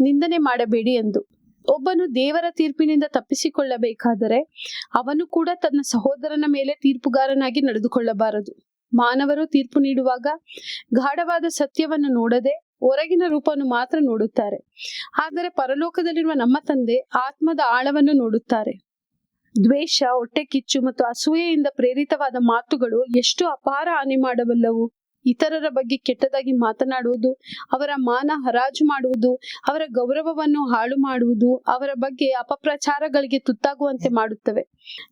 S1: ನಿಂದನೆ ಮಾಡಬೇಡಿ ಎಂದು. ಒಬ್ಬನು ದೇವರ ತೀರ್ಪಿನಿಂದ ತಪ್ಪಿಸಿಕೊಳ್ಳಬೇಕಾದರೆ ಅವನು ಕೂಡ ತನ್ನ ಸಹೋದರನ ಮೇಲೆ ತೀರ್ಪುಗಾರನಾಗಿ ನಡೆದುಕೊಳ್ಳಬಾರದು. ಮಾನವರು ತೀರ್ಪು ನೀಡುವಾಗ ಗಾಢವಾದ ಸತ್ಯವನ್ನು ನೋಡದೆ ಹೊರಗಿನ ರೂಪವನ್ನು ಮಾತ್ರ ನೋಡುತ್ತಾರೆ. ಆದರೆ ಪರಲೋಕದಲ್ಲಿರುವ ನಮ್ಮ ತಂದೆ ಆತ್ಮದ ಆಳವನ್ನು ನೋಡುತ್ತಾರೆ. ದ್ವೇಷ, ಹೊಟ್ಟೆ ಕಿಚ್ಚು ಮತ್ತು ಅಸೂಯೆಯಿಂದ ಪ್ರೇರಿತವಾದ ಮಾತುಗಳು ಎಷ್ಟು ಅಪಾರ ಹಾನಿ ಮಾಡಬಲ್ಲವು. ಇತರರ ಬಗ್ಗೆ ಕೆಟ್ಟದಾಗಿ ಮಾತನಾಡುವುದು, ಅವರ ಮಾನ ಹರಾಜು ಮಾಡುವುದು, ಅವರ ಗೌರವವನ್ನು ಹಾಳು ಮಾಡುವುದು, ಅವರ ಬಗ್ಗೆ ಅಪಪ್ರಚಾರಗಳಿಗೆ ತುತ್ತಾಗುವಂತೆ ಮಾಡುತ್ತವೆ.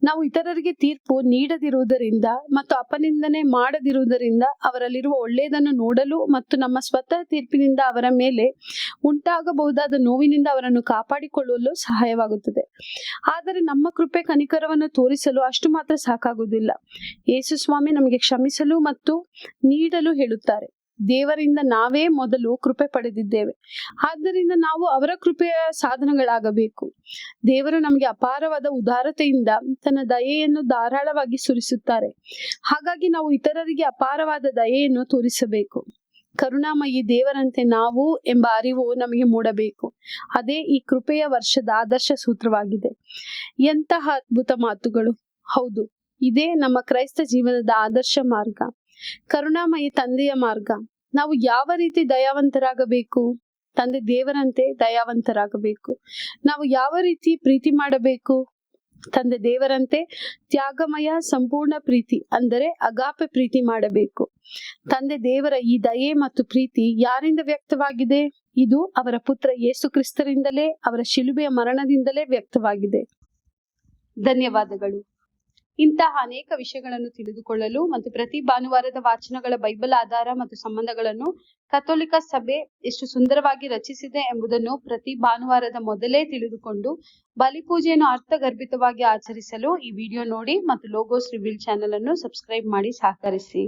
S1: ನಾವು ಇತರರಿಗೆ ತೀರ್ಪು ನೀಡದಿರುವುದರಿಂದ ಮತ್ತು ಅಪನಿಂದನೆ ಮಾಡದಿರುವುದರಿಂದ ಅವರಲ್ಲಿರುವ ಒಳ್ಳೆಯದನ್ನು ನೋಡಲು ಮತ್ತು ನಮ್ಮ ಸ್ವತಃ ತೀರ್ಪಿನಿಂದ ಅವರ ಮೇಲೆ ಉಂಟಾಗಬಹುದಾದ ನೋವಿನಿಂದ ಅವರನ್ನು ಕಾಪಾಡಿಕೊಳ್ಳಲು ಸಹಾಯವಾಗುತ್ತದೆ. ಆದರೆ ನಮ್ಮ ಕೃಪೆ ಕನಿಕರವನ್ನು ತೋರಿಸಲು ಅಷ್ಟು ಮಾತ್ರ ಸಾಕಾಗುವುದಿಲ್ಲ. ಯೇಸು ಸ್ವಾಮಿ ನಮಗೆ ಕ್ಷಮಿಸಲು ಮತ್ತು ನೀಡಲು ಹೇಳುತ್ತಾರೆ. ದೇವರಿಂದ ನಾವೇ ಮೊದಲು ಕೃಪೆ ಪಡೆದಿದ್ದೇವೆ, ಆದ್ದರಿಂದ ನಾವು ಅವರ ಕೃಪೆಯ ಸಾಧನಗಳಾಗಬೇಕು. ದೇವರು ನಮಗೆ ಅಪಾರವಾದ ಉದಾರತೆಯಿಂದ ತನ್ನ ದಯೆಯನ್ನು ಧಾರಾಳವಾಗಿ ಸುರಿಸುತ್ತಾರೆ. ಹಾಗಾಗಿ ನಾವು ಇತರರಿಗೆ ಅಪಾರವಾದ ದಯೆಯನ್ನು ತೋರಿಸಬೇಕು. ಕರುಣಾಮಯಿ ದೇವರಂತೆ ನಾವು ಎಂಬ ಅರಿವು ನಮಗೆ ಮೂಡಬೇಕು. ಅದೇ ಈ ಕೃಪೆಯ ವರ್ಷದ ಆದರ್ಶ ಸೂತ್ರವಾಗಿದೆ. ಎಂತಹ ಅದ್ಭುತ ಮಾತುಗಳು! ಹೌದು, ಇದೇ ನಮ್ಮ ಕ್ರೈಸ್ತ ಜೀವನದ ಆದರ್ಶ ಮಾರ್ಗ, ಕರುಣಾಮಯಿ ತಂದೆಯ ಮಾರ್ಗ. ನಾವು ಯಾವ ರೀತಿ ದಯಾವಂತರಾಗಬೇಕು? ತಂದೆ ದೇವರಂತೆ ದಯಾವಂತರಾಗಬೇಕು. ನಾವು ಯಾವ ರೀತಿ ಪ್ರೀತಿ ಮಾಡಬೇಕು? ತಂದೆ ದೇವರಂತೆ ತ್ಯಾಗಮಯ ಸಂಪೂರ್ಣ ಪ್ರೀತಿ, ಅಂದರೆ ಅಗಾಪೆ ಪ್ರೀತಿ ಮಾಡಬೇಕು. ತಂದೆ ದೇವರ ಈ ದಯೆ ಮತ್ತು ಪ್ರೀತಿ ಯಾರಿಂದ ವ್ಯಕ್ತವಾಗಿದೆ? ಇದು ಅವರ ಪುತ್ರ ಯೇಸು ಕ್ರಿಸ್ತರಿಂದಲೇ, ಅವರ ಶಿಲುಬೆಯ ಮರಣದಿಂದಲೇ ವ್ಯಕ್ತವಾಗಿದೆ. ಧನ್ಯವಾದಗಳು. ಇಂತಹ ಅನೇಕ ವಿಷಯಗಳನ್ನು ತಿಳಿದುಕೊಳ್ಳಲು ಮತ್ತು ಪ್ರತಿ ಭಾನುವಾರದ ವಾಚನಗಳ ಬೈಬಲ್ ಆಧಾರ ಮತ್ತು ಸಂಬಂಧಗಳನ್ನು ಕಥೋಲಿಕ ಸಭೆ ಎಷ್ಟು ಸುಂದರವಾಗಿ ರಚಿಸಿದೆ ಎಂಬುದನ್ನು ಪ್ರತಿ ಭಾನುವಾರದ ಮೊದಲೇ ತಿಳಿದುಕೊಂಡು ಬಲಿಪೂಜೆಯನ್ನು ಅರ್ಥಗರ್ಭಿತವಾಗಿ ಆಚರಿಸಲು ಈ ವಿಡಿಯೋ ನೋಡಿ ಮತ್ತು ಲೋಗೋಸ್ ರಿವೀಲ್ ಚಾನೆಲ್ ಅನ್ನು ಸಬ್ಸ್ಕ್ರೈಬ್ ಮಾಡಿ ಸಹಕರಿಸಿ.